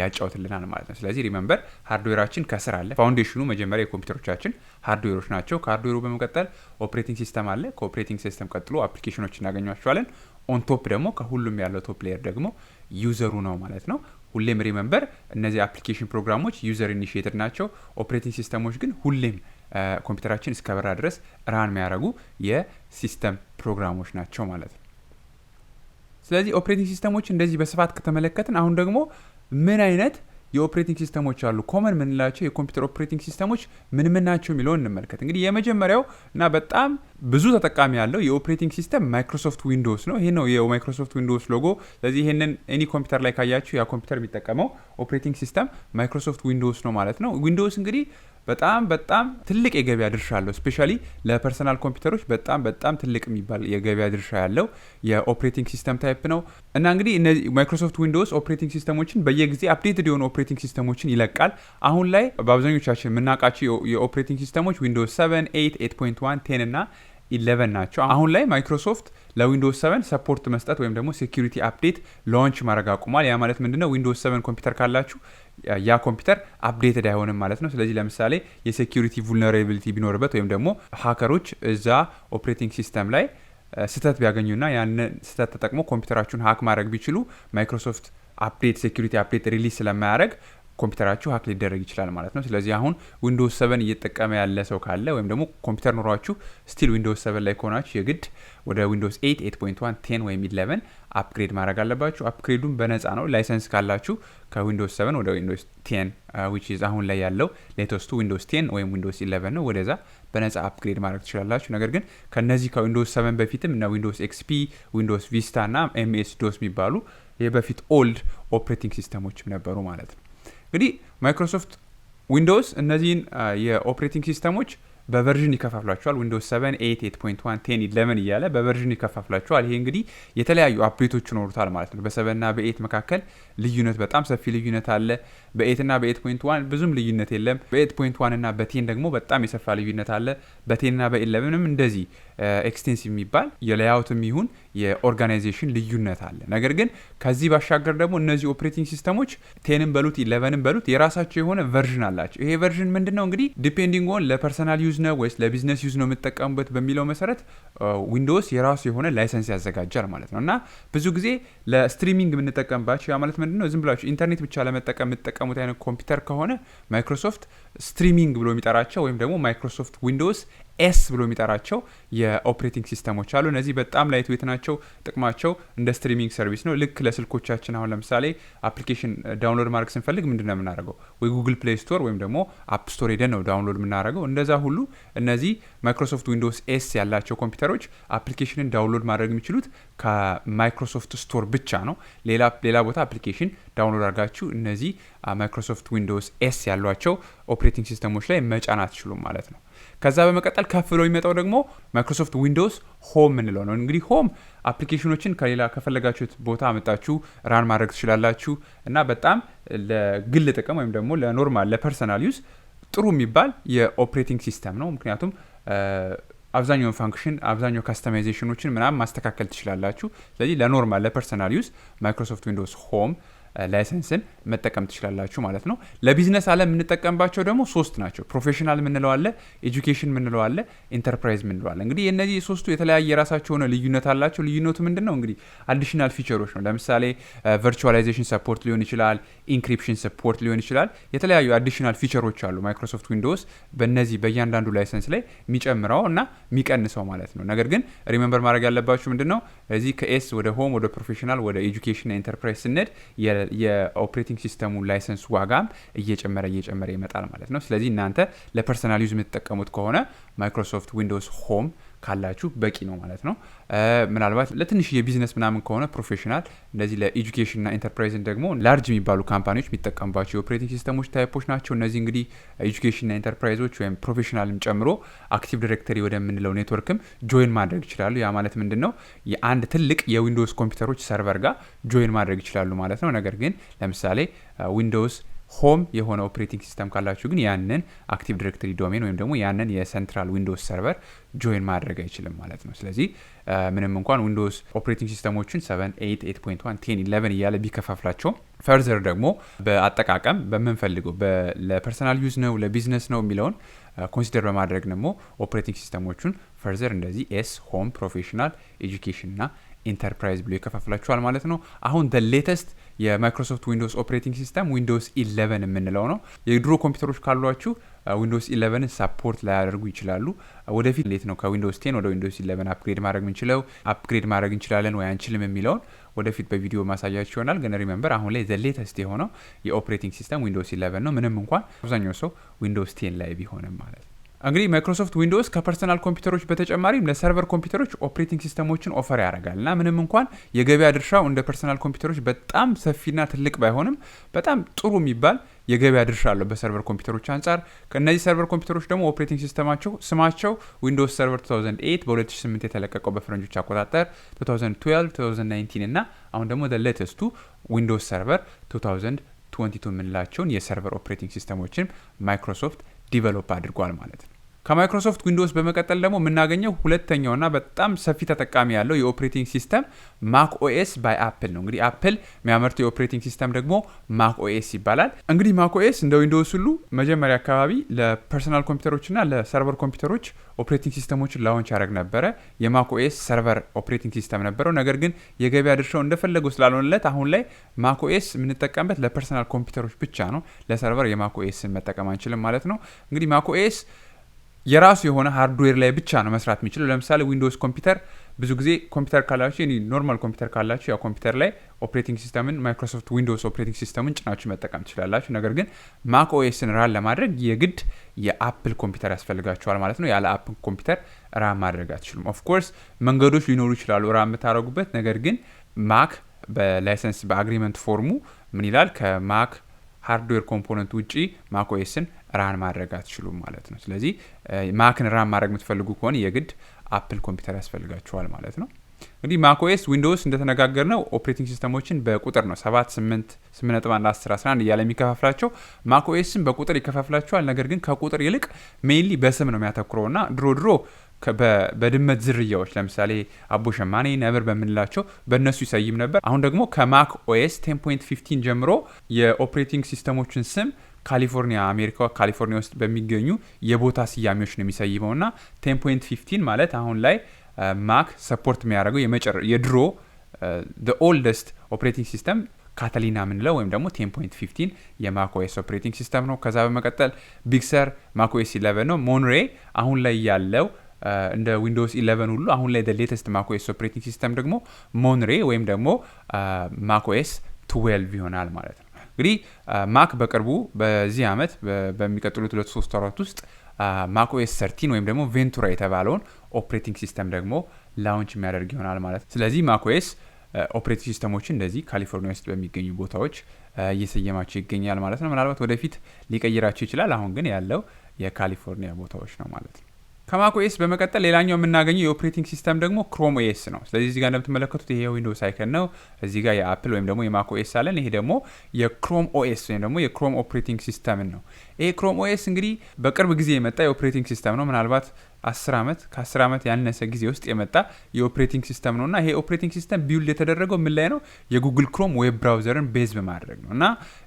ያጫውትልናል ማለት ነው። ስለዚህ ሪመምበር ሃርድዌራችን ከስር አለ። ፋውንዴሽኑ መጀመሪያ የኮምፒውተሮቻችን ሃርድዌሮች ናቸው። ከሃርድዌሩ በመቀጠል ኦፕሬቲንግ ሲስተም አለ። ከኦፕሬቲንግ ሲስተም ቀጥሎ አፕሊኬሽኖች እናገኟቸዋለን። ኦንቶፕ ደግሞ ከሁሉም ያለው ቶፕ ሌየር ደግሞ ዩዘሩ ነው ማለት ነው። ሁሌም ሪመምበር እነዚህ አፕሊኬሽን ፕሮግራሞች ዩዘር ኢኒሺየትድ ናቸው። ኦፕሬቲንግ ሲስተሞች ግን ሁሌም ኮምፒውተራችን እስከበራ ድረስ ራን የሚያደርጉ የሲስተም ፕሮግራሞች ናቸው ማለት ነው። ስለዚህ ኦፕሬቲንግ ሲስተሞች እንደዚህ በስፋት ከተመለከትን አሁን ደግሞ ምን አይነት የኦፕሬቲንግ ሲስተሞች አሉ፣ ኮመን ምንላቸው የኮምፒውተር ኦፕሬቲንግ ሲስተሞች ምን ናቸው የሚለውን እንመልከት። እንግዲህ የመጀመሪያው እና በጣም ብዙ ተጠቃሚ ያለው የኦፕሬቲንግ ሲስተም ማይክሮሶፍት ዊንዶውስ ነው። ይሄ ነው የማይክሮሶፍት ዊንዶውስ ሎጎ። ስለዚህ ይሄንን ኤኒ ኮምፒውተር ላይ ካያችሁ ያ ኮምፒውተር የሚጠቀመው ኦፕሬቲንግ ሲስተም ማይክሮሶፍት ዊንዶውስ ነው ማለት ነው። ዊንዶውስ እንግዲህ በጣም ትልቅ የገበያ ድርሻ አለው። ስፔሻሊ ለፐርሰናል ኮምፒውተሮች በጣም ትልቅ የሚባል የገበያ ድርሻ ያለው የኦፕሬቲንግ ሲስተም ታይፕ ነው እና እንግዲህ እነዚህ ማይክሮሶፍት ዊንዶውስ ኦፕሬቲንግ ሲስተሞችን በየጊዜ አፕዴትድ የሆኑ ኦፕሬቲንግ ሲስተሞችን ይለቃል። አሁን ላይ በአብዛኞቻችን የምናውቃቸው የኦፕሬቲንግ ሲስተሞች ዊንዶውስ 7፣ 8፣ 8.1፣ 10 እና 11 ናቸው። አሁን ላይ ማይክሮሶፍት ለዊንዶውስ 7 ሰፖርት መስጠት ወይም ደግሞ ሴኩሪቲ አፕዴት ላንች ማድረግ አቁሟል። ያ ማለት ምንድነው? ዊንዶውስ 7 ኮምፒውተር ካላችሁ ያ ኮምፒውተር አፕዴትድ አይሆንም ማለት ነው። ስለዚህ ለምሳሌ የሴኩሪቲ vulnerability ቢኖርበት ወይም ደግሞ ሃከሮች እዛ ኦፕሬቲንግ ሲስተም ላይ ስህተት ቢያገኙና ያንን ስህተት ተጠቅሞ ኮምፒውተራችሁን ሃክ ማድረግ ቢችሉ ማይክሮሶፍት አፕዴት ሴኩሪቲ አፕዴት ሪሊዝ ስለማያደርግ ኮምፒውተራችሁ ሃክ ሊደረግ ይችላል ማለት ነው። ስለዚህ አሁን ዊንዶውስ 7 እየተጠቀመ ያለ ሰው ካለ ወይም ደግሞ ኮምፒውተር ኖሯችሁ ስቲል ዊንዶውስ 7 ላይ ከሆናችሁ የግድ ወደ ዊንዶውስ 8፣ 8.1፣ 10 ወይም 11 አፕግሬድ ማድረግ አለባችሁ። አፕግሬዱን በነፃ ነው። ላይሰንስ ካላችሁ ከዊንዶውስ 7 ወደ ዊንዶውስ 10 which is አሁን ላይ ያለው ሌተስቱ ዊንዶውስ 10 ወይም ዊንዶውስ 11 ነው። ወደዛ በነፃ አፕግሬድ ማድረግ ትችላላችሁ። ነገር ግን ከነዚህ ከዊንዶውስ 7 በፊትም እና ዊንዶውስ ኤክስፒ፣ ዊንዶውስ ቪስታ እና ኤምኤስ ዶስ የሚባሉ የበፊት ኦልድ ኦፕሬቲንግ ሲስተሞችም ነበሩ ማለት ነው። እንግዲህ ማይክሮሶፍት ዊንዶውስ እነዚህን የኦፕሬቲንግ ሲስተሞች በቨርዥን ይከፋፍላቸዋል። ዊንዶውስ 7፣ 8፣ 8.1፣ 10፣ 11 እያለ በቨርዥን ይከፋፍላቸዋል። ይሄ እንግዲህ የተለያዩ አፕዴቶች ይኖሩታል ማለት ነው። በ7 እና በ8 መካከል ልዩነት በጣም ሰፊ ልዩነት አለ። በ8 እና በ8.1 ብዙም ልዩነት የለም። በ8.1 እና በ10 ደግሞ በጣም የሰፋ ልዩነት አለ። በ10 እና በ11ም እንደዚህ ኤክስቴንሲቭ የሚባል የሌያውትም ይሁን የኦርጋናይዜሽን ልዩነት አለ። ነገር ግን ከዚህ ባሻገር ደግሞ እነዚህ ኦፕሬቲንግ ሲስተሞች 10ም በሉት 11ም በሉት የራሳቸው የሆነ ቨርዥን አላቸው። ይሄ ቨርዥን ምንድነው እንግዲህ ዲፔንዲንግ ኦን ለፐርሰናል ዩዝ ነው ወይስ ለቢዝነስ ዩዝ ነው የምትጠቀሙበት በሚለው መሰረት ዊንዶውስ የራሱ የሆነ ላይሰንስ ያዘጋጃል ማለት ነው። እና ብዙ ጊዜ ለስትሪሚንግ የምንጠቀምባቸው ያ ማለት ምንድነው ዝም ብላችሁ ኢንተርኔት ብቻ ለመጠቀም የምትጠቀሙት አይነት ኮምፒውተር ከሆነ ማይክሮሶፍት ስትሪሚንግ ብሎ የሚጠራቸው ወይም ደግሞ ማይክሮሶፍት ዊንዶውስ ኤስ ብሎ የሚጠራቸው የኦፕሬቲንግ ሲስተሞች አሉ። እነዚህ በጣም ላይት ዌት ናቸው። ጥቅማቸው እንደ ስትሪሚንግ ሰርቪስ ነው። ልክ ለስልኮቻችን አሁን ለምሳሌ አፕሊኬሽን ዳውንሎድ ማድረግ ስንፈልግ ምንድነው የምናደርገው? ወይ ጉግል ፕሌይ ስቶር ወይም ደግሞ አፕ ስቶር ሄደን ነው ዳውንሎድ የምናደርገው። እንደዛ ሁሉ እነዚህ ማይክሮሶፍት ዊንዶውስ ኤስ ያላቸው ኮምፒውተሮች አፕሊኬሽንን ዳውንሎድ ማድረግ የሚችሉት ከማይክሮሶፍት ስቶር ብቻ ነው። ሌላ ቦታ አፕሊኬሽን ዳውንሎድ አድርጋችሁ እነዚህ ማይክሮሶፍት ዊንዶውስ ኤስ ያሏቸው ኦፕሬቲንግ ሲስተሞች ላይ መጫን አትችሉም ማለት ነው። ከዛ በመቀጠል ከፍ ብሎ የሚመጣው ደግሞ ማይክሮሶፍት ዊንዶውስ ሆም የምንለው ነው። እንግዲህ ሆም አፕሊኬሽኖችን ከሌላ ከፈለጋችሁት ቦታ አመጣችሁ ራን ማድረግ ትችላላችሁ እና በጣም ለግል ጥቅም ወይም ደግሞ ለኖርማል ለፐርሰናል ዩዝ ጥሩ የሚባል የኦፕሬቲንግ ሲስተም ነው። ምክንያቱም አብዛኛውን ፋንክሽን አብዛኛው ካስተማይዜሽኖችን ምናምን ማስተካከል ትችላላችሁ። ስለዚህ ለኖርማል ለፐርሰናል ዩዝ ማይክሮሶፍት ዊንዶውስ ሆም ላይሰንስን መጠቀም ትችላላችሁ ማለት ነው። ለቢዝነስ ዓለም የምንጠቀምባቸው ደግሞ 3 ናቸው። ፕሮፌሽናል የምንለው አለ፣ ኤጁኬሽን የምንለው አለ፣ ኢንተርፕራይዝ የምንለው አለ። እንግዲህ እነዚህ ሶስቱ የተለያየ የራሳቸው ሆነ ልዩነት አላቸው። ልዩነቱ ምንድነው? እንግዲህ አዲሽናል ፊቸሮች ነው። ለምሳሌ ቨርቹዋላይዜሽን ሰፖርት ሊሆን ይችላል፣ ኢንክሪፕሽን ሰፖርት ሊሆን ይችላል። የተለያዩ አዲሽናል ፊቸሮች አሉ ማይክሮሶፍት ዊንዶውስ በእነዚህ በእያንዳንዱ ላይሰንስ ላይ የሚጨምረው እና የሚቀንሰው ማለት ነው። ነገር ግን ሪሜምበር ማድረግ ያለባችሁ ምንድነው እዚህ ከኤስ ወደ ሆም ወደ ፕሮፌሽናል ወደ ኤጁኬሽን ኢንተርፕራይዝ ስንሄድ የኦፕሬቲንግ ሲስተሙ ላይሰንስ ዋጋም እየጨመረ ይመጣል ማለት ነው። ስለዚህ እናንተ ለፐርሰናል ዩዝ የምትጠቀሙት ከሆነ ማይክሮሶፍት ዊንዶውስ ሆም ካላችሁ በቂ ነው ማለት ነው። ምናልባት ለትንሽ የቢዝነስ ምናምን ከሆነ ፕሮፌሽናል፣ እንደዚህ ለኤጁኬሽን እና ኢንተርፕራይዝን ደግሞ ላርጅ የሚባሉ ካምፓኒዎች የሚጠቀሙባቸው የኦፕሬቲንግ ሲስተሞች ታይፖች ናቸው። እነዚህ እንግዲህ ኤጁኬሽን እና ኢንተርፕራይዞች ወይም ፕሮፌሽናልም ጨምሮ አክቲቭ ዲሬክተሪ ወደምንለው ኔትወርክም ጆይን ማድረግ ይችላሉ። ያ ማለት ምንድን ነው? የአንድ ትልቅ የዊንዶውስ ኮምፒውተሮች ሰርቨር ጋር ጆይን ማድረግ ይችላሉ ማለት ነው። ነገር ግን ለምሳሌ ዊንዶውስ ሆም የሆነ ኦፕሬቲንግ ሲስተም ካላችሁ ግን ያንን አክቲቭ ዲሬክተሪ ዶሜን ወይም ደግሞ ያንን የሴንትራል ዊንዶውስ ሰርቨር ጆይን ማድረግ አይችልም ማለት ነው። ስለዚህ ምንም እንኳን ዊንዶውስ ኦፕሬቲንግ ሲስተሞችን 7 8 8.1 10 11 እያለ ቢከፋፍላቸው ፈርዘር ደግሞ በአጠቃቀም በምንፈልገው ለፐርሰናል ዩዝ ነው ለቢዝነስ ነው የሚለውን ኮንሲደር በማድረግ ደግሞ ኦፕሬቲንግ ሲስተሞቹን ፈርዘር እንደዚህ ኤስ ሆም ፕሮፌሽናል ኤጁኬሽን እና ኢንተርፕራይዝ ብሎ ይከፋፍላችኋል ማለት ነው። አሁን ሌተስት የማይክሮሶፍት ዊንዶውስ ኦፕሬቲንግ ሲስተም ዊንዶውስ 11 የምንለው ነው። የድሮ ኮምፒውተሮች ካሏችሁ ዊንዶውስ 11 ሳፖርት ላያደርጉ ይችላሉ። ወደፊት እንዴት ነው ከዊንዶውስ 10 ወደ ዊንዶውስ 11 አፕግሬድ ማድረግ የምንችለው፣ አፕግሬድ ማድረግ እንችላለን ወይ አንችልም የሚለውን ወደፊት በቪዲዮ ማሳያችሁ ይሆናል። ግን ሪሜምበር አሁን ላይ ሌተስት የሆነው የኦፕሬቲንግ ሲስተም ዊንዶውስ 11 ነው። ምንም እንኳን አብዛኛው ሰው ዊንዶውስ 10 ላይ ቢሆንም ማለት ነው። እንግዲህ ማይክሮሶፍት ዊንዶውስ ከፐርሰናል ኮምፒውተሮች በተጨማሪም ለሰርቨር ኮምፒውተሮች ኦፕሬቲንግ ሲስተሞችን ኦፈር ያደርጋል እና ምንም እንኳን የገበያ ድርሻው እንደ ፐርሰናል ኮምፒውተሮች በጣም ሰፊና ትልቅ ባይሆንም በጣም ጥሩ የሚባል የገበያ ድርሻ አለው በሰርቨር ኮምፒውተሮች አንጻር። ከእነዚህ ሰርቨር ኮምፒውተሮች ደግሞ ኦፕሬቲንግ ሲስተማቸው ስማቸው ዊንዶውስ ሰርቨር 2008 በ2008 የተለቀቀው በፈረንጆች አቆጣጠር 2012 2019 እና አሁን ደግሞ ሌተስቱ ዊንዶውስ ሰርቨር 2022 የምንላቸውን የሰርቨር ኦፕሬቲንግ ሲስተሞችን ማይክሮሶፍት ዲቨሎፕ አድርጓል ማለት ነው። ከማይክሮሶፍት ዊንዶውስ በመቀጠል ደግሞ የምናገኘው ሁለተኛውና በጣም ሰፊ ተጠቃሚ ያለው የኦፕሬቲንግ ሲስተም ማክ ኦኤስ ባይ አፕል ነው። እንግዲህ አፕል የሚያመርተው የኦፕሬቲንግ ሲስተም ደግሞ ማክ ኦኤስ ይባላል። እንግዲህ ማክ ኦኤስ እንደ ዊንዶውስ ሁሉ መጀመሪያ አካባቢ ለፐርሰናል ኮምፒውተሮችና ለሰርቨር ኮምፒውተሮች ኦፕሬቲንግ ሲስተሞችን ላውንች ያደረግ ነበረ። የማክ ኦኤስ ሰርቨር ኦፕሬቲንግ ሲስተም ነበረው። ነገር ግን የገበያ ድርሻው እንደፈለገው ስላልሆነለት አሁን ላይ ማክ ኦኤስ የምንጠቀምበት ለፐርሰናል ኮምፒውተሮች ብቻ ነው። ለሰርቨር የማክ ኦኤስን መጠቀም አንችልም ማለት ነው። እንግዲህ ማክ ኦኤስ የራሱ የሆነ ሃርድዌር ላይ ብቻ ነው መስራት የሚችለው። ለምሳሌ ዊንዶውስ ኮምፒውተር ብዙ ጊዜ ኮምፒውተር ካላችሁ ኖርማል ኮምፒውተር ካላችሁ ያው ኮምፒውተር ላይ ኦፕሬቲንግ ሲስተምን ማይክሮሶፍት ዊንዶውስ ኦፕሬቲንግ ሲስተምን ጭናችሁ መጠቀም ትችላላችሁ። ነገር ግን ማክ ኦኤስን ራን ለማድረግ የግድ የአፕል ኮምፒውተር ያስፈልጋችኋል ማለት ነው። ያለ አፕል ኮምፒውተር ራን ማድረግ አትችሉም። ኦፍ ኮርስ መንገዶች ሊኖሩ ይችላሉ ራን የምታደርጉበት። ነገር ግን ማክ በላይሰንስ በአግሪመንት ፎርሙ ምን ይላል? ከማክ ሃርድዌር ኮምፖነንት ውጪ ማክ ኦኤስን ራን ማድረግ አትችሉም ማለት ነው። ስለዚህ ማክን ራን ማድረግ የምትፈልጉ ከሆነ የግድ አፕል ኮምፒውተር ያስፈልጋችኋል ማለት ነው። እንግዲህ ማክ ኦኤስ ዊንዶውስ እንደተነጋገር ነው ኦፕሬቲንግ ሲስተሞችን በቁጥር ነው 7 8 8.1 10 11 እያለ የሚከፋፍላቸው። ማክ ኦኤስን በቁጥር ይከፋፍላቸዋል። ነገር ግን ከቁጥር ይልቅ ሜይንሊ በስም ነው የሚያተኩረው እና ድሮ በድመት ዝርያዎች ለምሳሌ አቦ ሸማኔ ነብር በምንላቸው በእነሱ ይሰይም ነበር። አሁን ደግሞ ከማክ ኦኤስ 10.15 ጀምሮ የኦፕሬቲንግ ሲስተሞችን ስም ካሊፎርኒያ አሜሪካ ካሊፎርኒያ ውስጥ በሚገኙ የቦታ ስያሜዎች ነው የሚሰይመው እና 10.15 ማለት አሁን ላይ ማክ ሰፖርት የሚያደርገው የድሮ ኦልደስት ኦፕሬቲንግ ሲስተም ካታሊና ምንለው ወይም ደግሞ 10.15 የማክ ኦኤስ ኦፕሬቲንግ ሲስተም ነው። ከዛ በመቀጠል ቢግ ሰር ማክ ኦኤስ 11 ነው። ሞንሬ አሁን ላይ ያለው እንደ ዊንዶውስ 11 ሁሉ አሁን ላይ ሌተስት ማክ ኦኤስ ኦፕሬቲንግ ሲስተም ደግሞ ሞንሬ ወይም ደግሞ ማክ ኦኤስ 12 ይሆናል ማለት ነው። እንግዲህ ማክ በቅርቡ በዚህ ዓመት በሚቀጥሉት 2-3 ወራት ውስጥ ማክ ኦኤስ 13 ወይም ደግሞ ቬንቱራ የተባለውን ኦፕሬቲንግ ሲስተም ደግሞ ላውንች የሚያደርግ ይሆናል ማለት ነው። ስለዚህ ማክ ኦኤስ ኦፕሬቲንግ ሲስተሞችን እንደዚህ ካሊፎርኒያ ውስጥ በሚገኙ ቦታዎች እየሰየማቸው ይገኛል ማለት ነው። ምናልባት ወደፊት ሊቀይራቸው ይችላል። አሁን ግን ያለው የካሊፎርኒያ ቦታዎች ነው ማለት ነው። ከማክ ኦኤስ በመቀጠል ሌላኛው የምናገኘው የኦፕሬቲንግ ሲስተም ደግሞ ክሮም ኦኤስ ነው። ስለዚህ እዚህ ጋር እንደምትመለከቱት ይሄ ዊንዶውስ አይከን ነው። እዚህ ጋር የአፕል ወይም ደግሞ የማክ ኦኤስ አለን። ይሄ ደግሞ የክሮም ኦኤስ ወይም ደግሞ የክሮም ኦፕሬቲንግ ሲስተም ነው። ይሄ ክሮም ኦኤስ እንግዲህ በቅርብ ጊዜ የመጣ የኦፕሬቲንግ ሲስተም ነው። ምናልባት 10 ዓመት ከ10 ዓመት ያነሰ ጊዜ ውስጥ የመጣ የኦፕሬቲንግ ሲስተም ነው እና ይሄ ኦፕሬቲንግ ሲስተም ቢውልድ የተደረገው ምን ላይ ነው? የጉግል ክሮም ዌብ ብራውዘርን ቤዝ በማድረግ ነው። እና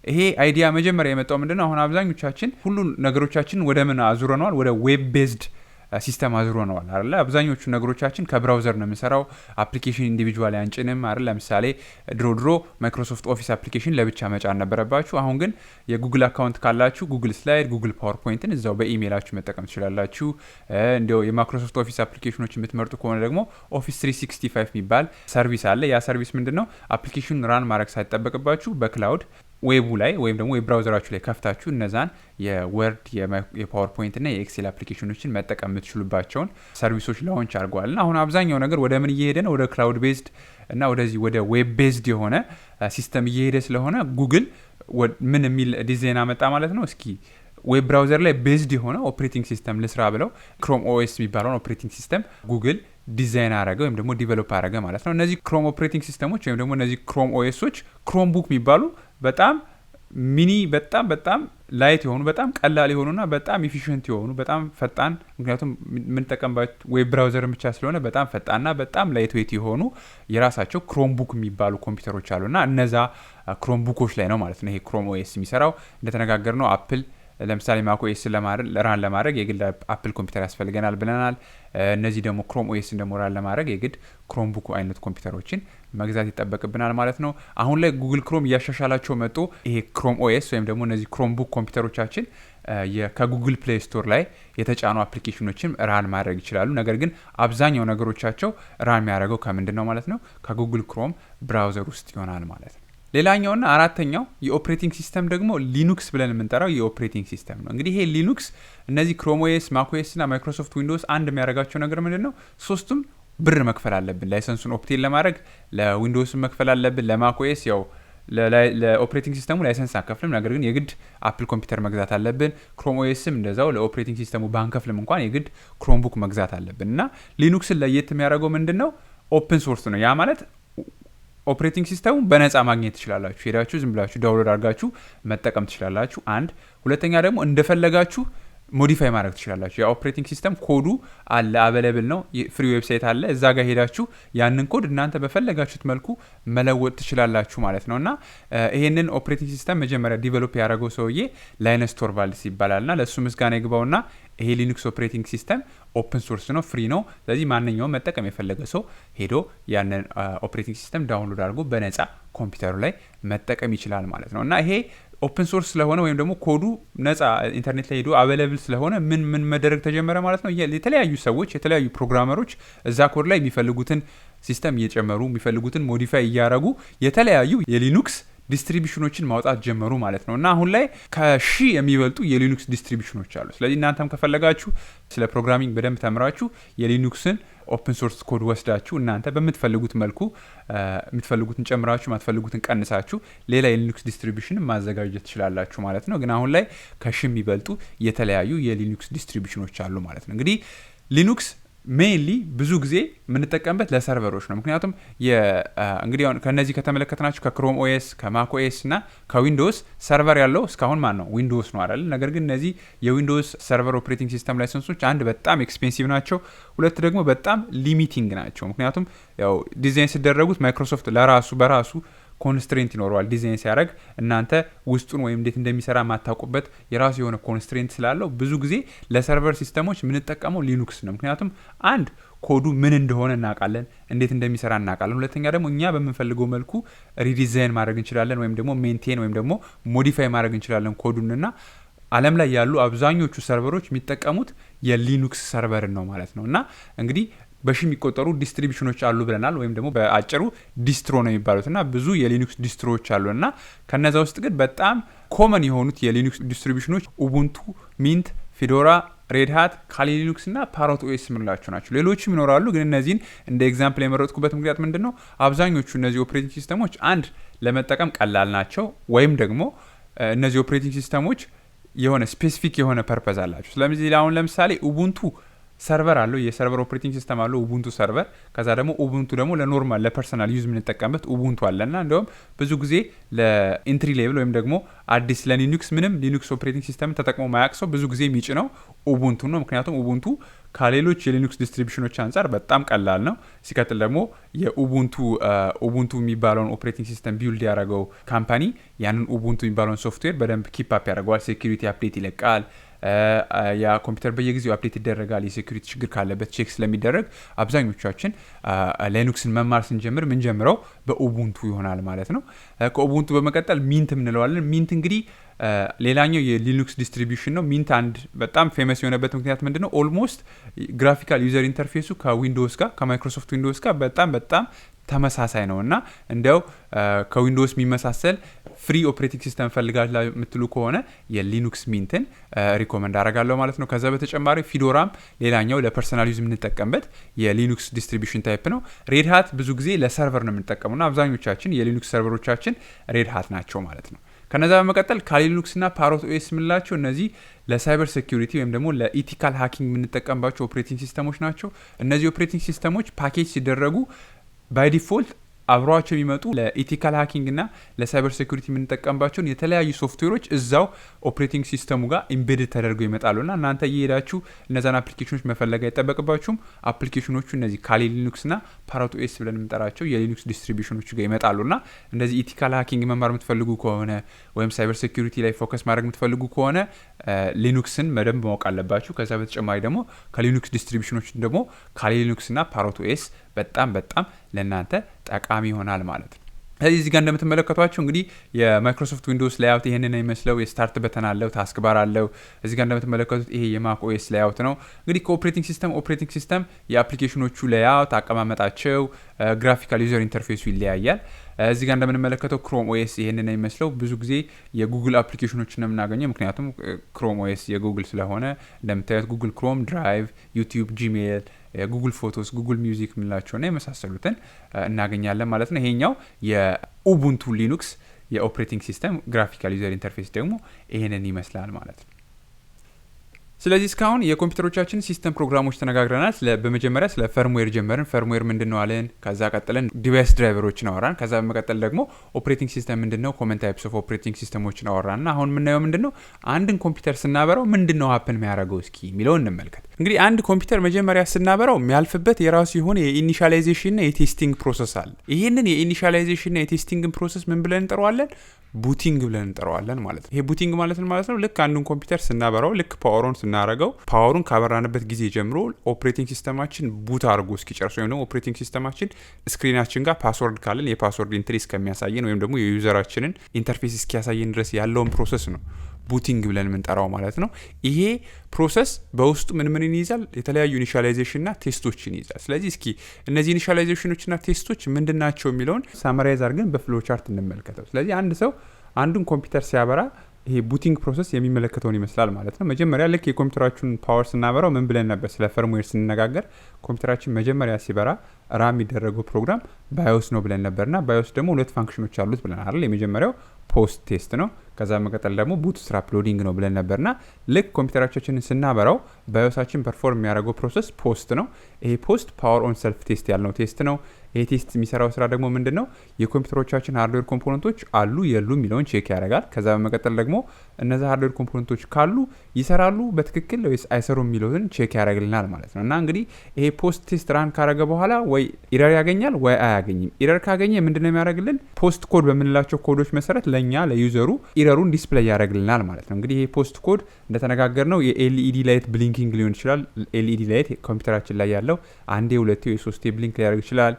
ይሄ አይዲያ መጀመሪያ የመጣው ምንድነው? አሁን አብዛኞቻችን ሁሉ ነገሮቻችን ወደ ምን አዙረነዋል? ወደ ዌብ ቤዝድ ሲስተም አዙረነዋል አይደል? አብዛኞቹ ነገሮቻችን ከብራውዘር ነው የምንሰራው። አፕሊኬሽን ኢንዲቪጁዋሊ አንጭንም አይደል? ለምሳሌ ድሮ ማይክሮሶፍት ኦፊስ አፕሊኬሽን ለብቻ መጫን ነበረባችሁ። አሁን ግን የጉግል አካውንት ካላችሁ ጉግል ስላይድ፣ ጉግል ፓወርፖይንትን እዛው በኢሜይላችሁ መጠቀም ትችላላችሁ። እንዲያው የማይክሮሶፍት ኦፊስ አፕሊኬሽኖች የምትመርጡ ከሆነ ደግሞ ኦፊስ 365 የሚባል ሰርቪስ አለ። ያ ሰርቪስ ምንድነው? አፕሊኬሽኑን ራን ማድረግ ሳይጠበቅባችሁ በክላውድ ዌቡ ላይ ወይም ደግሞ የብራውዘራችሁ ላይ ከፍታችሁ እነዛን የወርድ የፓወርፖይንት እና የኤክሴል አፕሊኬሽኖችን መጠቀም የምትችሉባቸውን ሰርቪሶች ላውንች አድርገዋል። እና አሁን አብዛኛው ነገር ወደ ምን እየሄደ ነው? ወደ ክላውድ ቤዝድ እና ወደዚህ ወደ ዌብ ቤዝድ የሆነ ሲስተም እየሄደ ስለሆነ ጉግል ምን የሚል ዲዛይን አመጣ ማለት ነው። እስኪ ዌብ ብራውዘር ላይ ቤዝድ የሆነ ኦፕሬቲንግ ሲስተም ልስራ ብለው ክሮም ኦኤስ የሚባለውን ኦፕሬቲንግ ሲስተም ጉግል ዲዛይን አረገ ወይም ደግሞ ዲቨሎፕ አረገ ማለት ነው። እነዚህ ክሮም ኦፕሬቲንግ ሲስተሞች ወይም ደግሞ እነዚህ ክሮም ኦኤሶች ክሮም ቡክ የሚባሉ በጣም ሚኒ በጣም ላይት የሆኑ በጣም ቀላል የሆኑና በጣም ኢፊሽንት የሆኑ በጣም ፈጣን፣ ምክንያቱም የምንጠቀምባቸው ዌብ ብራውዘር ብቻ ስለሆነ በጣም ፈጣንና በጣም ላይት ዌት የሆኑ የራሳቸው ክሮም ቡክ የሚባሉ ኮምፒውተሮች አሉና እነዛ ክሮም ቡኮች ላይ ነው ማለት ነው ይሄ ክሮም ኦኤስ የሚሰራው። እንደተነጋገር ነው አፕል ለምሳሌ ማክ ኦኤስ ራን ለማድረግ የግድ አፕል ኮምፒውተር ያስፈልገናል ብለናል። እነዚህ ደግሞ ክሮም ኦኤስን ደግሞ ራን ለማድረግ የግድ ክሮም ቡክ አይነት ኮምፒውተሮችን መግዛት ይጠበቅብናል ማለት ነው። አሁን ላይ ጉግል ክሮም እያሻሻላቸው መጡ። ይሄ ክሮም ኦኤስ ወይም ደግሞ እነዚህ ክሮም ቡክ ኮምፒውተሮቻችን ከጉግል ፕሌይ ስቶር ላይ የተጫኑ አፕሊኬሽኖችን ራን ማድረግ ይችላሉ። ነገር ግን አብዛኛው ነገሮቻቸው ራን የሚያደርገው ከምንድን ነው ማለት ነው? ከጉግል ክሮም ብራውዘር ውስጥ ይሆናል ማለት ነው። ሌላኛውና አራተኛው የኦፕሬቲንግ ሲስተም ደግሞ ሊኑክስ ብለን የምንጠራው የኦፕሬቲንግ ሲስተም ነው። እንግዲህ ይሄ ሊኑክስ እነዚህ ክሮም ኦኤስ፣ ማክ ኦኤስ እና ማይክሮሶፍት ዊንዶውስ አንድ የሚያደርጋቸው ነገር ምንድን ነው? ሶስቱም ብር መክፈል አለብን። ላይሰንሱን ኦፕቴን ለማድረግ ለዊንዶውስን መክፈል አለብን። ለማክ ኦኤስ ያው ለኦፕሬቲንግ ሲስተሙ ላይሰንስ አከፍልም፣ ነገር ግን የግድ አፕል ኮምፒውተር መግዛት አለብን። ክሮም ኦኤስም እንደዛው ለኦፕሬቲንግ ሲስተሙ ባንከፍልም እንኳን የግድ ክሮም ቡክ መግዛት አለብን። እና ሊኑክስን ለየት የሚያደርገው ምንድን ነው? ኦፕን ሶርስ ነው። ያ ማለት ኦፕሬቲንግ ሲስተሙ በነፃ ማግኘት ትችላላችሁ። ሄዳችሁ ዝም ብላችሁ ዳውንሎድ አድርጋችሁ መጠቀም ትችላላችሁ። አንድ ሁለተኛ ደግሞ እንደፈለጋችሁ ሞዲፋይ ማድረግ ትችላላችሁ። የኦፕሬቲንግ ሲስተም ኮዱ አለ፣ አቬለብል ነው። ፍሪ ዌብሳይት አለ። እዛ ጋር ሄዳችሁ ያንን ኮድ እናንተ በፈለጋችሁት መልኩ መለወጥ ትችላላችሁ ማለት ነው። እና ይሄንን ኦፕሬቲንግ ሲስተም መጀመሪያ ዲቨሎፕ ያደረገው ሰውዬ ላይነስ ቶርቫልድስ ይባላል። እና ለእሱ ምስጋና ይግባውና ይሄ ሊኑክስ ኦፕሬቲንግ ሲስተም ኦፕን ሶርስ ነው፣ ፍሪ ነው። ስለዚህ ማንኛውም መጠቀም የፈለገ ሰው ሄዶ ያንን ኦፕሬቲንግ ሲስተም ዳውንሎድ አድርጎ በነፃ ኮምፒውተሩ ላይ መጠቀም ይችላል ማለት ነው። እና ይሄ ኦፕን ሶርስ ስለሆነ ወይም ደግሞ ኮዱ ነፃ ኢንተርኔት ላይ ሄዶ አቬለብል ስለሆነ ምን መደረግ ተጀመረ ማለት ነው? የተለያዩ ሰዎች የተለያዩ ፕሮግራመሮች እዛ ኮድ ላይ የሚፈልጉትን ሲስተም እየጨመሩ የሚፈልጉትን ሞዲፋይ እያረጉ የተለያዩ የሊኑክስ ዲስትሪቢሽኖችን ማውጣት ጀመሩ ማለት ነው። እና አሁን ላይ ከ1000 የሚበልጡ የሊኑክስ ዲስትሪቢሽኖች አሉ። ስለዚህ እናንተም ከፈለጋችሁ ስለ ፕሮግራሚንግ በደንብ ተምራችሁ የሊኑክስን ኦፕን ሶርስ ኮድ ወስዳችሁ እናንተ በምትፈልጉት መልኩ የምትፈልጉትን ጨምራችሁ ማትፈልጉትን ቀንሳችሁ ሌላ የሊኑክስ ዲስትሪቢሽን ማዘጋጀት ትችላላችሁ ማለት ነው። ግን አሁን ላይ ከ1000 የሚበልጡ የተለያዩ የሊኑክስ ዲስትሪቢሽኖች አሉ ማለት ነው። እንግዲህ ሊኑክስ ሜይንሊ ብዙ ጊዜ የምንጠቀምበት ለሰርቨሮች ነው። ምክንያቱም እንግዲህ ከነዚህ ከተመለከትናቸው ከክሮም ኦኤስ፣ ከማክ ኦኤስ እና ከዊንዶውስ ሰርቨር ያለው እስካሁን ማን ነው? ዊንዶውስ ነው አይደል? ነገር ግን እነዚህ የዊንዶውስ ሰርቨር ኦፕሬቲንግ ሲስተም ላይሰንሶች አንድ በጣም ኤክስፔንሲቭ ናቸው፣ ሁለት ደግሞ በጣም ሊሚቲንግ ናቸው። ምክንያቱም ያው ዲዛይን ሲደረጉት ማይክሮሶፍት በራሱ ኮንስትሬንት ይኖረዋል። ዲዛይን ሲያደርግ እናንተ ውስጡን ወይም እንዴት እንደሚሰራ ማታውቁበት የራሱ የሆነ ኮንስትሬንት ስላለው ብዙ ጊዜ ለሰርቨር ሲስተሞች የምንጠቀመው ሊኑክስ ነው። ምክንያቱም አንድ ኮዱ ምን እንደሆነ እናውቃለን፣ እንዴት እንደሚሰራ እናውቃለን። ሁለተኛ ደግሞ እኛ በምንፈልገው መልኩ ሪዲዛይን ማድረግ እንችላለን፣ ወይም ደግሞ ሜንቴን ወይም ደግሞ ሞዲፋይ ማድረግ እንችላለን ኮዱንና ዓለም ላይ ያሉ አብዛኞቹ ሰርቨሮች የሚጠቀሙት የሊኑክስ ሰርቨርን ነው ማለት ነው። እና እንግዲህ በሺህ የሚቆጠሩ ዲስትሪቢሽኖች አሉ ብለናል፣ ወይም ደግሞ በአጭሩ ዲስትሮ ነው የሚባሉት እና ብዙ የሊኑክስ ዲስትሮዎች አሉ እና ከነዛ ውስጥ ግን በጣም ኮመን የሆኑት የሊኑክስ ዲስትሪቢሽኖች ኡቡንቱ፣ ሚንት፣ ፊዶራ፣ ሬድ ሃት፣ ካሊ ሊኑክስ እና ፓሮት ኦኤስ የምንላቸው ናቸው። ሌሎችም ይኖራሉ፣ ግን እነዚህን እንደ ኤግዛምፕል የመረጥኩበት ምክንያት ምንድን ነው? አብዛኞቹ እነዚህ ኦፕሬቲንግ ሲስተሞች አንድ ለመጠቀም ቀላል ናቸው፣ ወይም ደግሞ እነዚህ ኦፕሬቲንግ ሲስተሞች የሆነ ስፔሲፊክ የሆነ ፐርፐዝ አላቸው። ስለዚህ አሁን ለምሳሌ ኡቡንቱ ሰርቨር አለው የሰርቨር ኦፕሬቲንግ ሲስተም አለው ኡቡንቱ ሰርቨር። ከዛ ደግሞ ኡቡንቱ ደግሞ ለኖርማል ለፐርሰናል ዩዝ የምንጠቀምበት ኡቡንቱ አለና እንደውም ብዙ ጊዜ ለኢንትሪ ሌቭል ወይም ደግሞ አዲስ ለሊኑክስ ምንም ሊኑክስ ኦፕሬቲንግ ሲስተም ተጠቅሞ ማያቅ ሰው ብዙ ጊዜ የሚጭነው ኡቡንቱ ነው። ምክንያቱም ኡቡንቱ ከሌሎች የሊኑክስ ዲስትሪቢዩሽኖች አንጻር በጣም ቀላል ነው። ሲቀጥል ደግሞ የኡቡንቱ የሚባለውን ኦፕሬቲንግ ሲስተም ቢውልድ ያደረገው ካምፓኒ ያንን ኡቡንቱ የሚባለውን ሶፍትዌር በደንብ ኪፕ አፕ ያደርገዋል። ሴኩሪቲ አፕዴት ይለቃል። ያ ኮምፒውተር በየጊዜው አፕዴት ይደረጋል። የሴኩሪቲ ችግር ካለበት ቼክ ስለሚደረግ አብዛኞቻችን ሊኑክስን መማር ስንጀምር ምንጀምረው በኡቡንቱ ይሆናል ማለት ነው። ከኡቡንቱ በመቀጠል ሚንት ምንለዋለን። ሚንት እንግዲህ ሌላኛው የሊኑክስ ዲስትሪቢዩሽን ነው። ሚንት አንድ በጣም ፌመስ የሆነበት ምክንያት ምንድነው? ኦልሞስት ግራፊካል ዩዘር ኢንተርፌሱ ከዊንዶውስ ጋር ከማይክሮሶፍት ዊንዶውስ ጋር በጣም ተመሳሳይ ነው እና እንዲያው ከዊንዶውስ የሚመሳሰል ፍሪ ኦፕሬቲንግ ሲስተም ፈልጋለሁ የምትሉ ከሆነ የሊኑክስ ሚንትን ሪኮመንድ አደርጋለሁ ማለት ነው። ከዛ በተጨማሪ ፊዶራም ሌላኛው ለፐርሰናል ዩዝ የምንጠቀምበት የሊኑክስ ዲስትሪቢዩሽን ታይፕ ነው። ሬድ ሃት ብዙ ጊዜ ለሰርቨር ነው የምንጠቀሙና አብዛኞቻችን የሊኑክስ ሰርቨሮቻችን ሬድ ሃት ናቸው ማለት ነው። ከነዛ በመቀጠል ካሊ ሊኑክስ እና ፓሮት ኦኤስ የምንላቸው እነዚህ ለሳይበር ሴኩሪቲ ወይም ደግሞ ለኢቲካል ሃኪንግ የምንጠቀምባቸው ኦፕሬቲንግ ሲስተሞች ናቸው። እነዚህ ኦፕሬቲንግ ሲስተሞች ፓኬጅ ሲደረጉ ባይ ዲፎልት አብረዋቸው የሚመጡ ለኢቲካል ሃኪንግ እና ለሳይበር ሴኩሪቲ የምንጠቀምባቸውን የተለያዩ ሶፍትዌሮች እዛው ኦፕሬቲንግ ሲስተሙ ጋር ኢምቤድድ ተደርገው ይመጣሉና እናንተ እየሄዳችሁ እነዛን አፕሊኬሽኖች መፈለግ አይጠበቅባችሁም። አፕሊኬሽኖቹ እነዚህ ካሊ ሊኑክስ እና ፓሮት ኦኤስ ብለን የምንጠራቸው የሊኑክስ ዲስትሪቢዩሽኖች ጋር ይመጣሉና እንደዚህ ኢቲካል ሃኪንግ መማር የምትፈልጉ ከሆነ ወይም ሳይበር ሴኩሪቲ ላይ ፎከስ ማድረግ የምትፈልጉ ከሆነ ሊኑክስን በደንብ ማወቅ አለባችሁ። ከዛ በተጨማሪ ደግሞ ከሊኑክስ ዲስትሪቢዩሽኖች ደግሞ ካሊ ሊኑክስ እና ፓሮት ኦኤስ በጣም ለእናንተ ጠቃሚ ይሆናል ማለት ነው። ስለዚህ እዚህ ጋር እንደምትመለከቷቸው እንግዲህ የማይክሮሶፍት ዊንዶውስ ላይአውት ይሄንን የሚመስለው የስታርት በተን አለው፣ ታስክ ባር አለው። እዚህ ጋር እንደምትመለከቱት ይሄ የማክ ኦኤስ ላይአውት ነው። እንግዲህ ከኦፕሬቲንግ ሲስተም የአፕሊኬሽኖቹ ላይአውት አቀማመጣቸው፣ ግራፊካል ዩዘር ኢንተርፌሱ ይለያያል። እዚህ ጋር እንደምንመለከተው ክሮም ኦኤስ ይሄንን የሚመስለው ብዙ ጊዜ የጉግል አፕሊኬሽኖችን ነው የምናገኘው። ምክንያቱም ክሮም ኦኤስ የጉግል ስለሆነ እንደምታዩት ጉግል ክሮም፣ ድራይቭ፣ ዩቲዩብ፣ ጂሜል፣ ጉግል ፎቶስ፣ ጉግል ሚውዚክ የምንላቸውና የመሳሰሉትን እናገኛለን ማለት ነው። ይሄኛው የኡቡንቱ ሊኑክስ የኦፕሬቲንግ ሲስተም ግራፊካል ዩዘር ኢንተርፌስ ደግሞ ይሄንን ይመስላል ማለት ነው። ስለዚህ እስካሁን የኮምፒውተሮቻችን ሲስተም ፕሮግራሞች ተነጋግረናል። በመጀመሪያ ስለ ፈርምዌር ጀመርን። ፈርምዌር ምንድነው አለን። ከዛ ቀጥለን ዲቫይስ ድራይቨሮችን አወራን። ከዛ በመቀጠል ደግሞ ኦፕሬቲንግ ሲስተም ምንድነው፣ ኮመን ታይፕስ ኦፍ ኦፕሬቲንግ ሲስተሞችን አወራንና አሁን የምናየው ምንድነው አንድን ኮምፒውተር ስናበራው ምንድነው ሀፕን የሚያደርገው እስኪ የሚለው እንመልከት። እንግዲህ አንድ ኮምፒውተር መጀመሪያ ስናበራው የሚያልፍበት የራሱ የሆነ የኢኒሻላይዜሽን እና የቴስቲንግ ፕሮሰስ አለ። ይሄንን የኢኒሻላይዜሽን እና የቴስቲንግን ፕሮሰስ ምን ብለን እንጠራዋለን? ቡቲንግ ብለን እንጠራዋለን ማለት ነው። ይሄ ቡቲንግ ማለት ነው ልክ አንዱን ኮምፒውተር ስናበራው ልክ ፓወሩን ስናረገው ፓወሩን ካበራንበት ጊዜ ጀምሮ ኦፕሬቲንግ ሲስተማችን ቡት አድርጎ እስኪጨርስ ወይም ደግሞ ኦፕሬቲንግ ሲስተማችን ስክሪናችን ጋር ፓስወርድ ካለን የፓስወርድ ኢንትሪ እስከሚያሳየን ወይም ደግሞ የዩዘራችንን ኢንተርፌስ እስኪያሳየን ድረስ ያለውን ፕሮሰስ ነው ቡቲንግ ብለን የምንጠራው ማለት ነው። ይሄ ፕሮሰስ በውስጡ ምን ይይዛል? የተለያዩ ኢኒሻላይዜሽን እና ቴስቶችን ይይዛል። ስለዚህ እስኪ እነዚህ ኢኒሻላይዜሽኖች እና ቴስቶች ምንድናቸው የሚለውን ሳመራይዝ አድርገን በፍሎ ቻርት እንመልከተው። ስለዚህ አንድ ሰው አንዱን ኮምፒውተር ሲያበራ ይሄ ቡቲንግ ፕሮሰስ የሚመለከተውን ይመስላል ማለት ነው። መጀመሪያ ልክ የኮምፒውተራችሁን ፓወር ስናበራው ምን ብለን ነበር? ስለ ፈርምዌር ስንነጋገር ኮምፒውተራችን መጀመሪያ ሲበራ ራም የሚደረገው ፕሮግራም ባዮስ ነው ብለን ነበርና ባዮስ ደግሞ ሁለት ፋንክሽኖች አሉት ብለን አይደል? የመጀመሪያው ፖስት ቴስት ነው። ከዛ መቀጠል ደግሞ ቡትስትራፕ ሎዲንግ ነው ብለን ነበርና ልክ ኮምፒውተራችንን ስናበራው ባዮሳችን ፐርፎርም የሚያደርገው ፕሮሰስ ፖስት ነው። ይሄ ፖስት ፓወር ኦን ሰልፍ ቴስት ያልነው ቴስት ነው። ይሄ ቴስት የሚሰራው ስራ ደግሞ ምንድነው? የኮምፒውተሮቻችን ሃርድዌር ኮምፖነንቶች አሉ የሉ የሚለውን ቼክ ያደርጋል። ከዛ በመቀጠል ደግሞ እነዛ ሃርድዌር ኮምፖነንቶች ካሉ ይሰራሉ በትክክል ወይስ አይሰሩም የሚለውን ቼክ ያደርግልናል ማለት ነው። እና እንግዲህ ይሄ ፖስት ቴስት ራን ካረገ በኋላ ወይ ኢረር ያገኛል ወይ አያገኝም። ኢረር ካገኘ ምንድነው የሚያደርግልን? ፖስት ኮድ በምንላቸው ኮዶች መሰረት ለኛ ለዩዘሩ ኢረሩን ዲስፕሌይ ያደርግልናል ማለት ነው። እንግዲህ ይሄ ፖስት ኮድ እንደተነጋገርነው የኤልኢዲ ላይት ብሊንኪንግ ሊሆን ይችላል። ኤልኢዲ ላይት ኮምፒውተራችን ላይ ያለው አንዴ ሁለቴ ወይ ሶስቴ ብሊንክ ሊያደርግ ይችላል።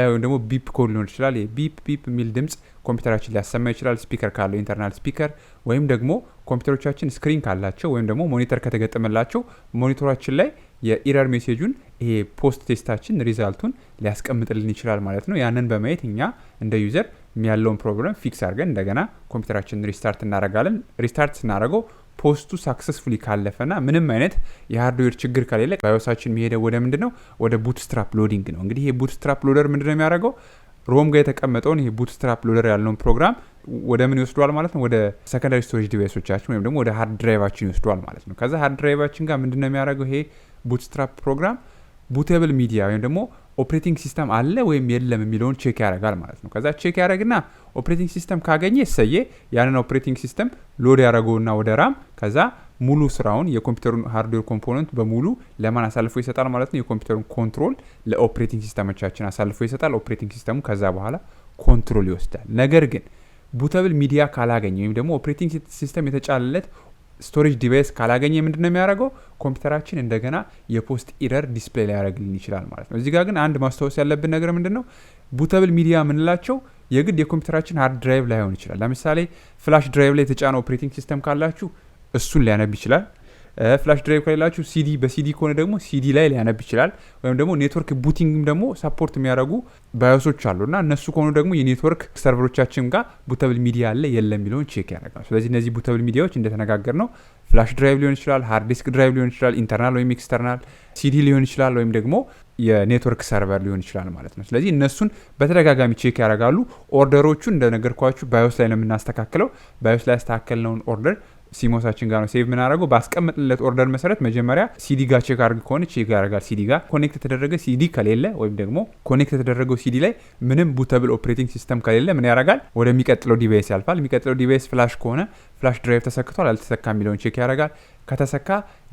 ወይም ደግሞ ቢፕ ኮድ ሊሆን ይችላል። ቢፕ የሚል ድምጽ ኮምፒውተራችን ሊያሰማ ይችላል። ስፒከር ካለው ኢንተርናል ስፒከር ወይም ደግሞ ኮምፒውተሮቻችን ስክሪን ካላቸው ወይም ደግሞ ሞኒተር ከተገጠመላቸው ሞኒተራችን ላይ የኢረር ሜሴጁን ይሄ ፖስት ቴስታችን ሪዛልቱን ሊያስቀምጥልን ይችላል ማለት ነው። ያንን በማየት እኛ እንደ ዩዘር ያለውን ፕሮብለም ፊክስ አድርገን እንደገና ኮምፒውተራችን ሪስታርት እናደርጋለን። ሪስታርት ስናደርገው ፖስቱ ሳክሰስፉሊ ካለፈና ምንም አይነት የሃርድዌር ችግር ከሌለ ባዮሳችን የሚሄደው ወደ ምንድነው? ወደ ቡትስትራፕ ሎዲንግ ነው። እንግዲህ ይሄ ቡትስትራፕ ሎደር ምንድነው የሚያደርገው? ሮም ጋር የተቀመጠውን ይሄ ቡትስትራፕ ሎደር ያለውን ፕሮግራም ወደ ምን ይወስዷል ማለት ነው? ወደ ሰከንዳሪ ስቶሬጅ ዲቫይሶቻችን ወይም ደግሞ ወደ ሃርድ ድራይቫችን ይወስዷል ማለት ነው። ከዛ ሃርድ ድራይቫችን ጋር ምንድነው የሚያደርገው? ይሄ ቡትስትራፕ ፕሮግራም ቡቴብል ሚዲያ ወይም ደግሞ ኦፕሬቲንግ ሲስተም አለ ወይም የለም የሚለውን ቼክ ያደርጋል ማለት ነው። ከዛ ቼክ ያደርግና ኦፕሬቲንግ ሲስተም ካገኘ እሰየ ያንን ኦፕሬቲንግ ሲስተም ሎድ ያደርገውና ወደ ራም ከዛ ሙሉ ስራውን የኮምፒውተሩን ሃርድዌር ኮምፖነንት በሙሉ ለማን አሳልፎ ይሰጣል ማለት ነው። የኮምፒውተሩን ኮንትሮል ለኦፕሬቲንግ ሲስተሞቻችን አሳልፎ ይሰጣል። ኦፕሬቲንግ ሲስተሙ ከዛ በኋላ ኮንትሮል ይወስዳል። ነገር ግን ቡተብል ሚዲያ ካላገኘ ወይም ደግሞ ኦፕሬቲንግ ሲስተም የተጫለለት ስቶሬጅ ዲቫይስ ካላገኘ ምንድነው የሚያደርገው? ኮምፒውተራችን እንደገና የፖስት ኢረር ዲስፕሌይ ሊያደርግልን ይችላል ማለት ነው። እዚህ ጋር ግን አንድ ማስታወስ ያለብን ነገር ምንድነው? ቡተብል ሚዲያ የምንላቸው የግድ የኮምፒውተራችን ሃርድ ድራይቭ ላይሆን ይችላል። ለምሳሌ ፍላሽ ድራይቭ ላይ የተጫነ ኦፕሬቲንግ ሲስተም ካላችሁ እሱን ሊያነብ ይችላል። ፍላሽ ድራይቭ ከሌላችሁ ሲዲ በሲዲ ከሆነ ደግሞ ሲዲ ላይ ሊያነብ ይችላል። ወይም ደግሞ ኔትወርክ ቡቲንግም ደግሞ ሰፖርት የሚያደርጉ ባዮሶች አሉ እና እነሱ ከሆኑ ደግሞ የኔትወርክ ሰርቨሮቻችን ጋር ቡተብል ሚዲያ አለ የለም የሚለውን ቼክ ያደርጋል። ስለዚህ እነዚህ ቡተብል ሚዲያዎች እንደተነጋገር ነው ፍላሽ ድራይቭ ሊሆን ይችላል፣ ሃርድ ዲስክ ድራይቭ ሊሆን ይችላል፣ ኢንተርናል ወይም ኤክስተርናል ሲዲ ሊሆን ይችላል፣ ወይም ደግሞ የኔትወርክ ሰርቨር ሊሆን ይችላል ማለት ነው። ስለዚህ እነሱን በተደጋጋሚ ቼክ ያደርጋሉ። ኦርደሮቹን እንደነገርኳችሁ ባዮስ ላይ ነው የምናስተካክለው። ባዮስ ላይ ያስተካከልነውን ኦርደር ሲሞሳችን ጋር ነው ሴቭ የምናደርገው። ባስቀመጥንለት ኦርደር መሰረት መጀመሪያ ሲዲ ጋር ቼክ አድርግ ከሆነ ቼክ ያደርጋል። ሲዲ ጋር ኮኔክት የተደረገ ሲዲ ከሌለ ወይም ደግሞ ኮኔክት የተደረገው ሲዲ ላይ ምንም ቡተብል ኦፕሬቲንግ ሲስተም ከሌለ ምን ያደርጋል? ወደሚቀጥለው ዲቫይስ ያልፋል። የሚቀጥለው ዲቫይስ ፍላሽ ከሆነ ፍላሽ ድራይቭ ተሰክቷል አልተሰካ የሚለውን ቼክ ያደርጋል። ከተሰካ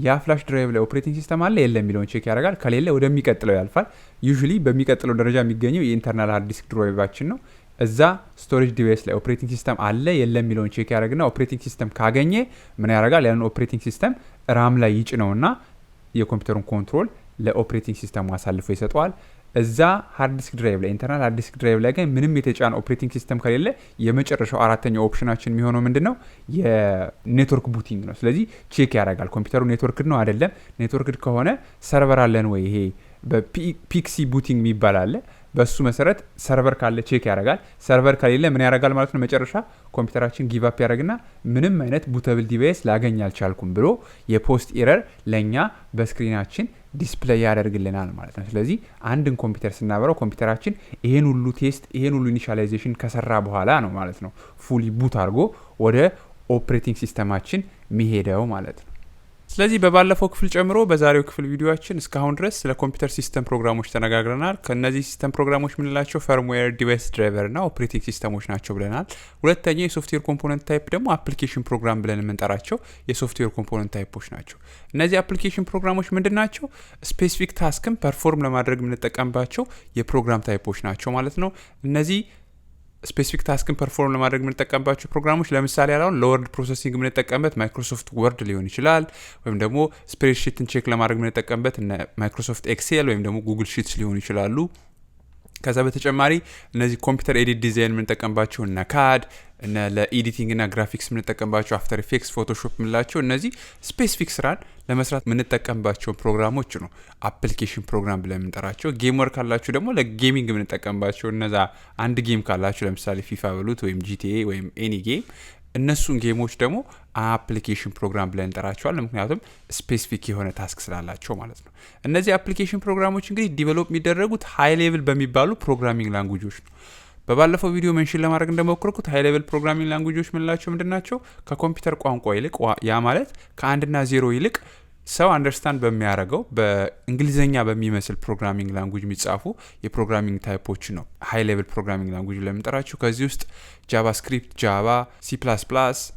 ያ ፍላሽ ድራይቭ ላይ ኦፕሬቲንግ ሲስተም አለ የለም የሚለውን ቼክ ያደርጋል። ከሌለ ወደሚቀጥለው ያልፋል። ዩዥሊ በሚቀጥለው ደረጃ የሚገኘው የኢንተርናል ሃርድ ዲስክ ድራይቫችን ነው። እዛ ስቶሬጅ ዲቫይስ ላይ ኦፕሬቲንግ ሲስተም አለ የለም የሚለውን ቼክ ያደርግና ኦፕሬቲንግ ሲስተም ካገኘ ምን ያደርጋል? ያንን ኦፕሬቲንግ ሲስተም ራም ላይ ይጭነውና የኮምፒውተሩን ኮንትሮል ለኦፕሬቲንግ ሲስተሙ አሳልፎ ይሰጠዋል። እዛ ሃርድ ዲስክ ድራይቭ ላይ ኢንተርናል ሃርድ ዲስክ ድራይቭ ላይ ግን ምንም የተጫነ ኦፕሬቲንግ ሲስተም ከሌለ የመጨረሻው አራተኛው ኦፕሽናችን የሚሆነው ምንድነው? የኔትወርክ ቡቲንግ ነው። ስለዚህ ቼክ ያደርጋል ኮምፒውተሩ ኔትወርክድ ነው አይደለም። ኔትወርክድ ከሆነ ሰርቨር አለን ወይ? ይሄ በፒክሲ ቡቲንግ የሚባል አለ። በሱ መሰረት ሰርቨር ካለ ቼክ ያደርጋል። ሰርቨር ከሌለ ምን ያደርጋል ማለት ነው? መጨረሻ ኮምፒውተራችን ጊቭ አፕ ያደርግና ምንም አይነት ቡተብል ዲቫይስ ላገኝ አልቻልኩም ብሎ የፖስት ኢረር ለኛ በስክሪናችን ዲስፕሌይ ያደርግልናል ማለት ነው። ስለዚህ አንድን ኮምፒውተር ስናበረው ኮምፒውተራችን ይሄን ሁሉ ቴስት ይሄን ሁሉ ኢኒሻላይዜሽን ከሰራ በኋላ ነው ማለት ነው ፉሊ ቡት አድርጎ ወደ ኦፕሬቲንግ ሲስተማችን የሚሄደው ማለት ነው። ስለዚህ በባለፈው ክፍል ጨምሮ በዛሬው ክፍል ቪዲዮአችን እስካሁን ድረስ ስለ ኮምፒውተር ሲስተም ፕሮግራሞች ተነጋግረናል። ከነዚህ ሲስተም ፕሮግራሞች የምንላቸው ፈርምዌር፣ ዲቫይስ ድራይቨር እና ኦፕሬቲንግ ሲስተሞች ናቸው ብለናል። ሁለተኛው የሶፍትዌር ኮምፖነንት ታይፕ ደግሞ አፕሊኬሽን ፕሮግራም ብለን የምንጠራቸው የሶፍትዌር ኮምፖነንት ታይፖች ናቸው። እነዚህ አፕሊኬሽን ፕሮግራሞች ምንድን ናቸው? ስፔሲፊክ ታስክን ፐርፎርም ለማድረግ የምንጠቀምባቸው የፕሮግራም ታይፖች ናቸው ማለት ነው። እነዚህ ስፔሲፊክ ታስክን ፐርፎርም ለማድረግ የምንጠቀምባቸው ፕሮግራሞች ለምሳሌ ያለውን ለወርድ ፕሮሰሲንግ የምንጠቀምበት ማይክሮሶፍት ወርድ ሊሆን ይችላል። ወይም ደግሞ ስፕሬድሺትን ቼክ ለማድረግ የምንጠቀምበት ማይክሮሶፍት ኤክሴል ወይም ደግሞ ጉግል ሺትስ ሊሆኑ ይችላሉ። ከዛ በተጨማሪ እነዚህ ኮምፒውተር ኤዲት ዲዛይን የምንጠቀምባቸው እነ ካድ እነ ለኤዲቲንግ እና ግራፊክስ የምንጠቀምባቸው አፍተር ኢፌክትስ፣ ፎቶሾፕ የምንላቸው እነዚህ ስፔሲፊክ ስራን ለመስራት የምንጠቀምባቸው ፕሮግራሞች ነው አፕሊኬሽን ፕሮግራም ብለን የምንጠራቸው። ጌመር ካላችሁ ደግሞ ለጌሚንግ የምንጠቀምባቸው እነዛ አንድ ጌም ካላችሁ ለምሳሌ ፊፋ በሉት ወይም ጂቲኤ ወይም ኤኒ ጌም እነሱን ጌሞች ደግሞ አፕሊኬሽን ፕሮግራም ብለን እንጠራቸዋለን። ምክንያቱም ስፔሲፊክ የሆነ ታስክ ስላላቸው ማለት ነው። እነዚህ አፕሊኬሽን ፕሮግራሞች እንግዲህ ዲቨሎፕ የሚደረጉት ሃይ ሌቭል በሚባሉ ፕሮግራሚንግ ላንጉጆች ነው። በባለፈው ቪዲዮ ሜንሽን ለማድረግ እንደሞከርኩት ሃይ ሌቭል ፕሮግራሚንግ ላንጉጆች ምንላቸው ምንድን ናቸው? ከኮምፒውተር ቋንቋ ይልቅ ያ ማለት ከአንድና ዜሮ ይልቅ ሰው አንደርስታንድ በሚያደርገው በእንግሊዝኛ በሚመስል ፕሮግራሚንግ ላንጉጅ የሚጻፉ የፕሮግራሚንግ ታይፖች ነው ሃይ ሌቭል ፕሮግራሚንግ ላንጉጅ ለምንጠራቸው። ከዚህ ውስጥ ጃቫስክሪፕት፣ ጃቫ፣ ሲ++፣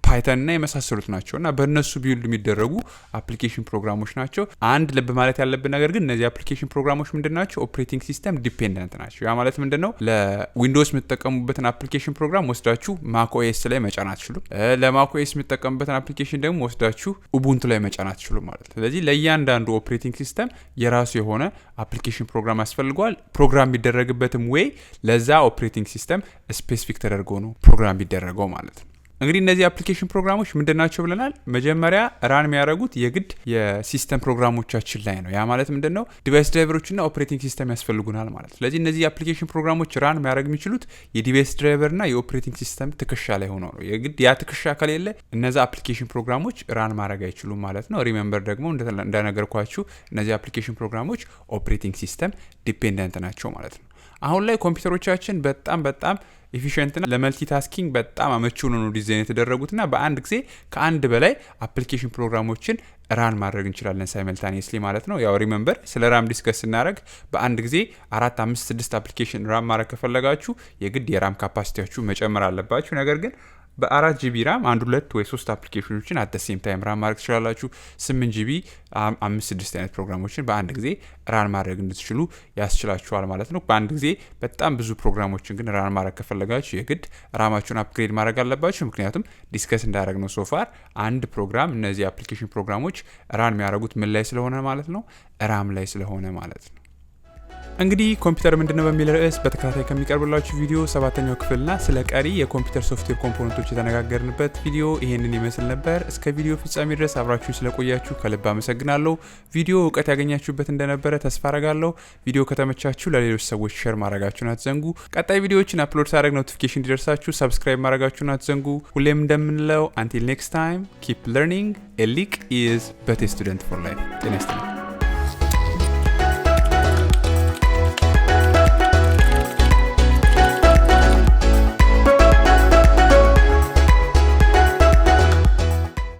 ፓይተን እና የመሳሰሉት ናቸው እና በእነሱ ቢልድ የሚደረጉ አፕሊኬሽን ፕሮግራሞች ናቸው። አንድ ልብ ማለት ያለብን ነገር ግን እነዚህ አፕሊኬሽን ፕሮግራሞች ምንድን ናቸው? ኦፕሬቲንግ ሲስተም ዲፔንደንት ናቸው። ያ ማለት ምንድን ነው? ለዊንዶውስ የምትጠቀሙበትን አፕሊኬሽን ፕሮግራም ወስዳችሁ ማክኦኤስ ላይ መጫን አትችሉም። ለማክኦኤስ የምትጠቀሙበትን አፕሊኬሽን ደግሞ ወስዳችሁ ኡቡንቱ ላይ መጫን አትችሉም ማለት ነው። ስለዚህ ለእያንዳንዱ ኦፕሬቲንግ ሲስተም የራሱ የሆነ አፕሊኬሽን ፕሮግራም ያስፈልገዋል። ፕሮግራም የሚደረግበትም ዌይ ለዛ ኦፕሬቲንግ ሲስተም ስፔሲፊክ ተደርጎ ነው ፕሮግራም ቢደረገው ማለት ነው። እንግዲህ እነዚህ አፕሊኬሽን ፕሮግራሞች ምንድናቸው ብለናል? መጀመሪያ ራን የሚያደርጉት የግድ የሲስተም ፕሮግራሞቻችን ላይ ነው። ያ ማለት ምንድነው? ዲቫይስ ድራይቨሮችና ኦፕሬቲንግ ሲስተም ያስፈልጉናል ማለት። ስለዚህ እነዚህ አፕሊኬሽን ፕሮግራሞች ራን የሚያደርግ የሚችሉት የዲቫይስ ድራይቨርና የኦፕሬቲንግ ሲስተም ትከሻ ላይ ሆኖ ነው። የግድ ያ ትከሻ ከሌለ እነዚህ አፕሊኬሽን ፕሮግራሞች ራን ማድረግ አይችሉም ማለት ነው። ሪሜምበር ደግሞ እንደነገርኳችሁ እነዚህ አፕሊኬሽን ፕሮግራሞች ኦፕሬቲንግ ሲስተም ዲፔንደንት ናቸው ማለት ነው። አሁን ላይ ኮምፒውተሮቻችን በጣም ኤፊሽንትና ለመልቲታስኪንግ በጣም አመቺ ሆነው ነው ዲዛይን የተደረጉትና በአንድ ጊዜ ከአንድ በላይ አፕሊኬሽን ፕሮግራሞችን ራን ማድረግ እንችላለን ሳይመልታኒየስሊ ማለት ነው። ያው ሪሜምበር ስለ ራም ዲስከስ ስናደርግ በአንድ ጊዜ 4 5 6 አፕሊኬሽን ራም ማድረግ ከፈለጋችሁ የግድ የራም ካፓሲቲያችሁ መጨመር አለባችሁ። ነገር ግን በ4 ጂቢ ራም 1 2 ወይ 3 አፕሊኬሽኖችን አት ሴም ታይም ራን ማድረግ ትችላላችሁ። 8 ጂቢ 5 6 አይነት ፕሮግራሞችን በአንድ ጊዜ ራን ማድረግ እንድትችሉ ያስችላችኋል ማለት ነው። በአንድ ጊዜ በጣም ብዙ ፕሮግራሞችን ግን ራን ማድረግ ከፈለጋችሁ የግድ ራማችሁን አፕግሬድ ማድረግ አለባችሁ። ምክንያቱም ዲስከስ እንዳደረግ ነው ሶፋር አንድ ፕሮግራም እነዚህ አፕሊኬሽን ፕሮግራሞች ራን የሚያደርጉት ምን ላይ ስለሆነ ማለት ነው ራም ላይ ስለሆነ ማለት ነው። እንግዲህ ኮምፒውተር ምንድነው በሚል ርዕስ በተከታታይ ከሚቀርብላችሁ ቪዲዮ 7ኛው ክፍልና ስለ ቀሪ የኮምፒውተር ሶፍትዌር ኮምፖነንቶች የተነጋገርንበት ቪዲዮ ይሄንን ይመስል ነበር። እስከ ቪዲዮ ፍጻሜ ድረስ አብራችሁ ስለቆያችሁ ከልብ አመሰግናለሁ። ቪዲዮ እውቀት ያገኛችሁበት እንደነበረ ተስፋ አረጋለሁ። ቪዲዮ ከተመቻችሁ ለሌሎች ሰዎች ሼር ማድረጋችሁን አትዘንጉ። ቀጣይ ቪዲዮዎችን አፕሎድ ሳደርግ ኖቲፊኬሽን እንዲደርሳችሁ ሰብስክራይብ ማድረጋችሁን አትዘንጉ። ሁሌም እንደምንለው until next time keep learning, a leak is but a student for life። ጤና ይስጥልኝ።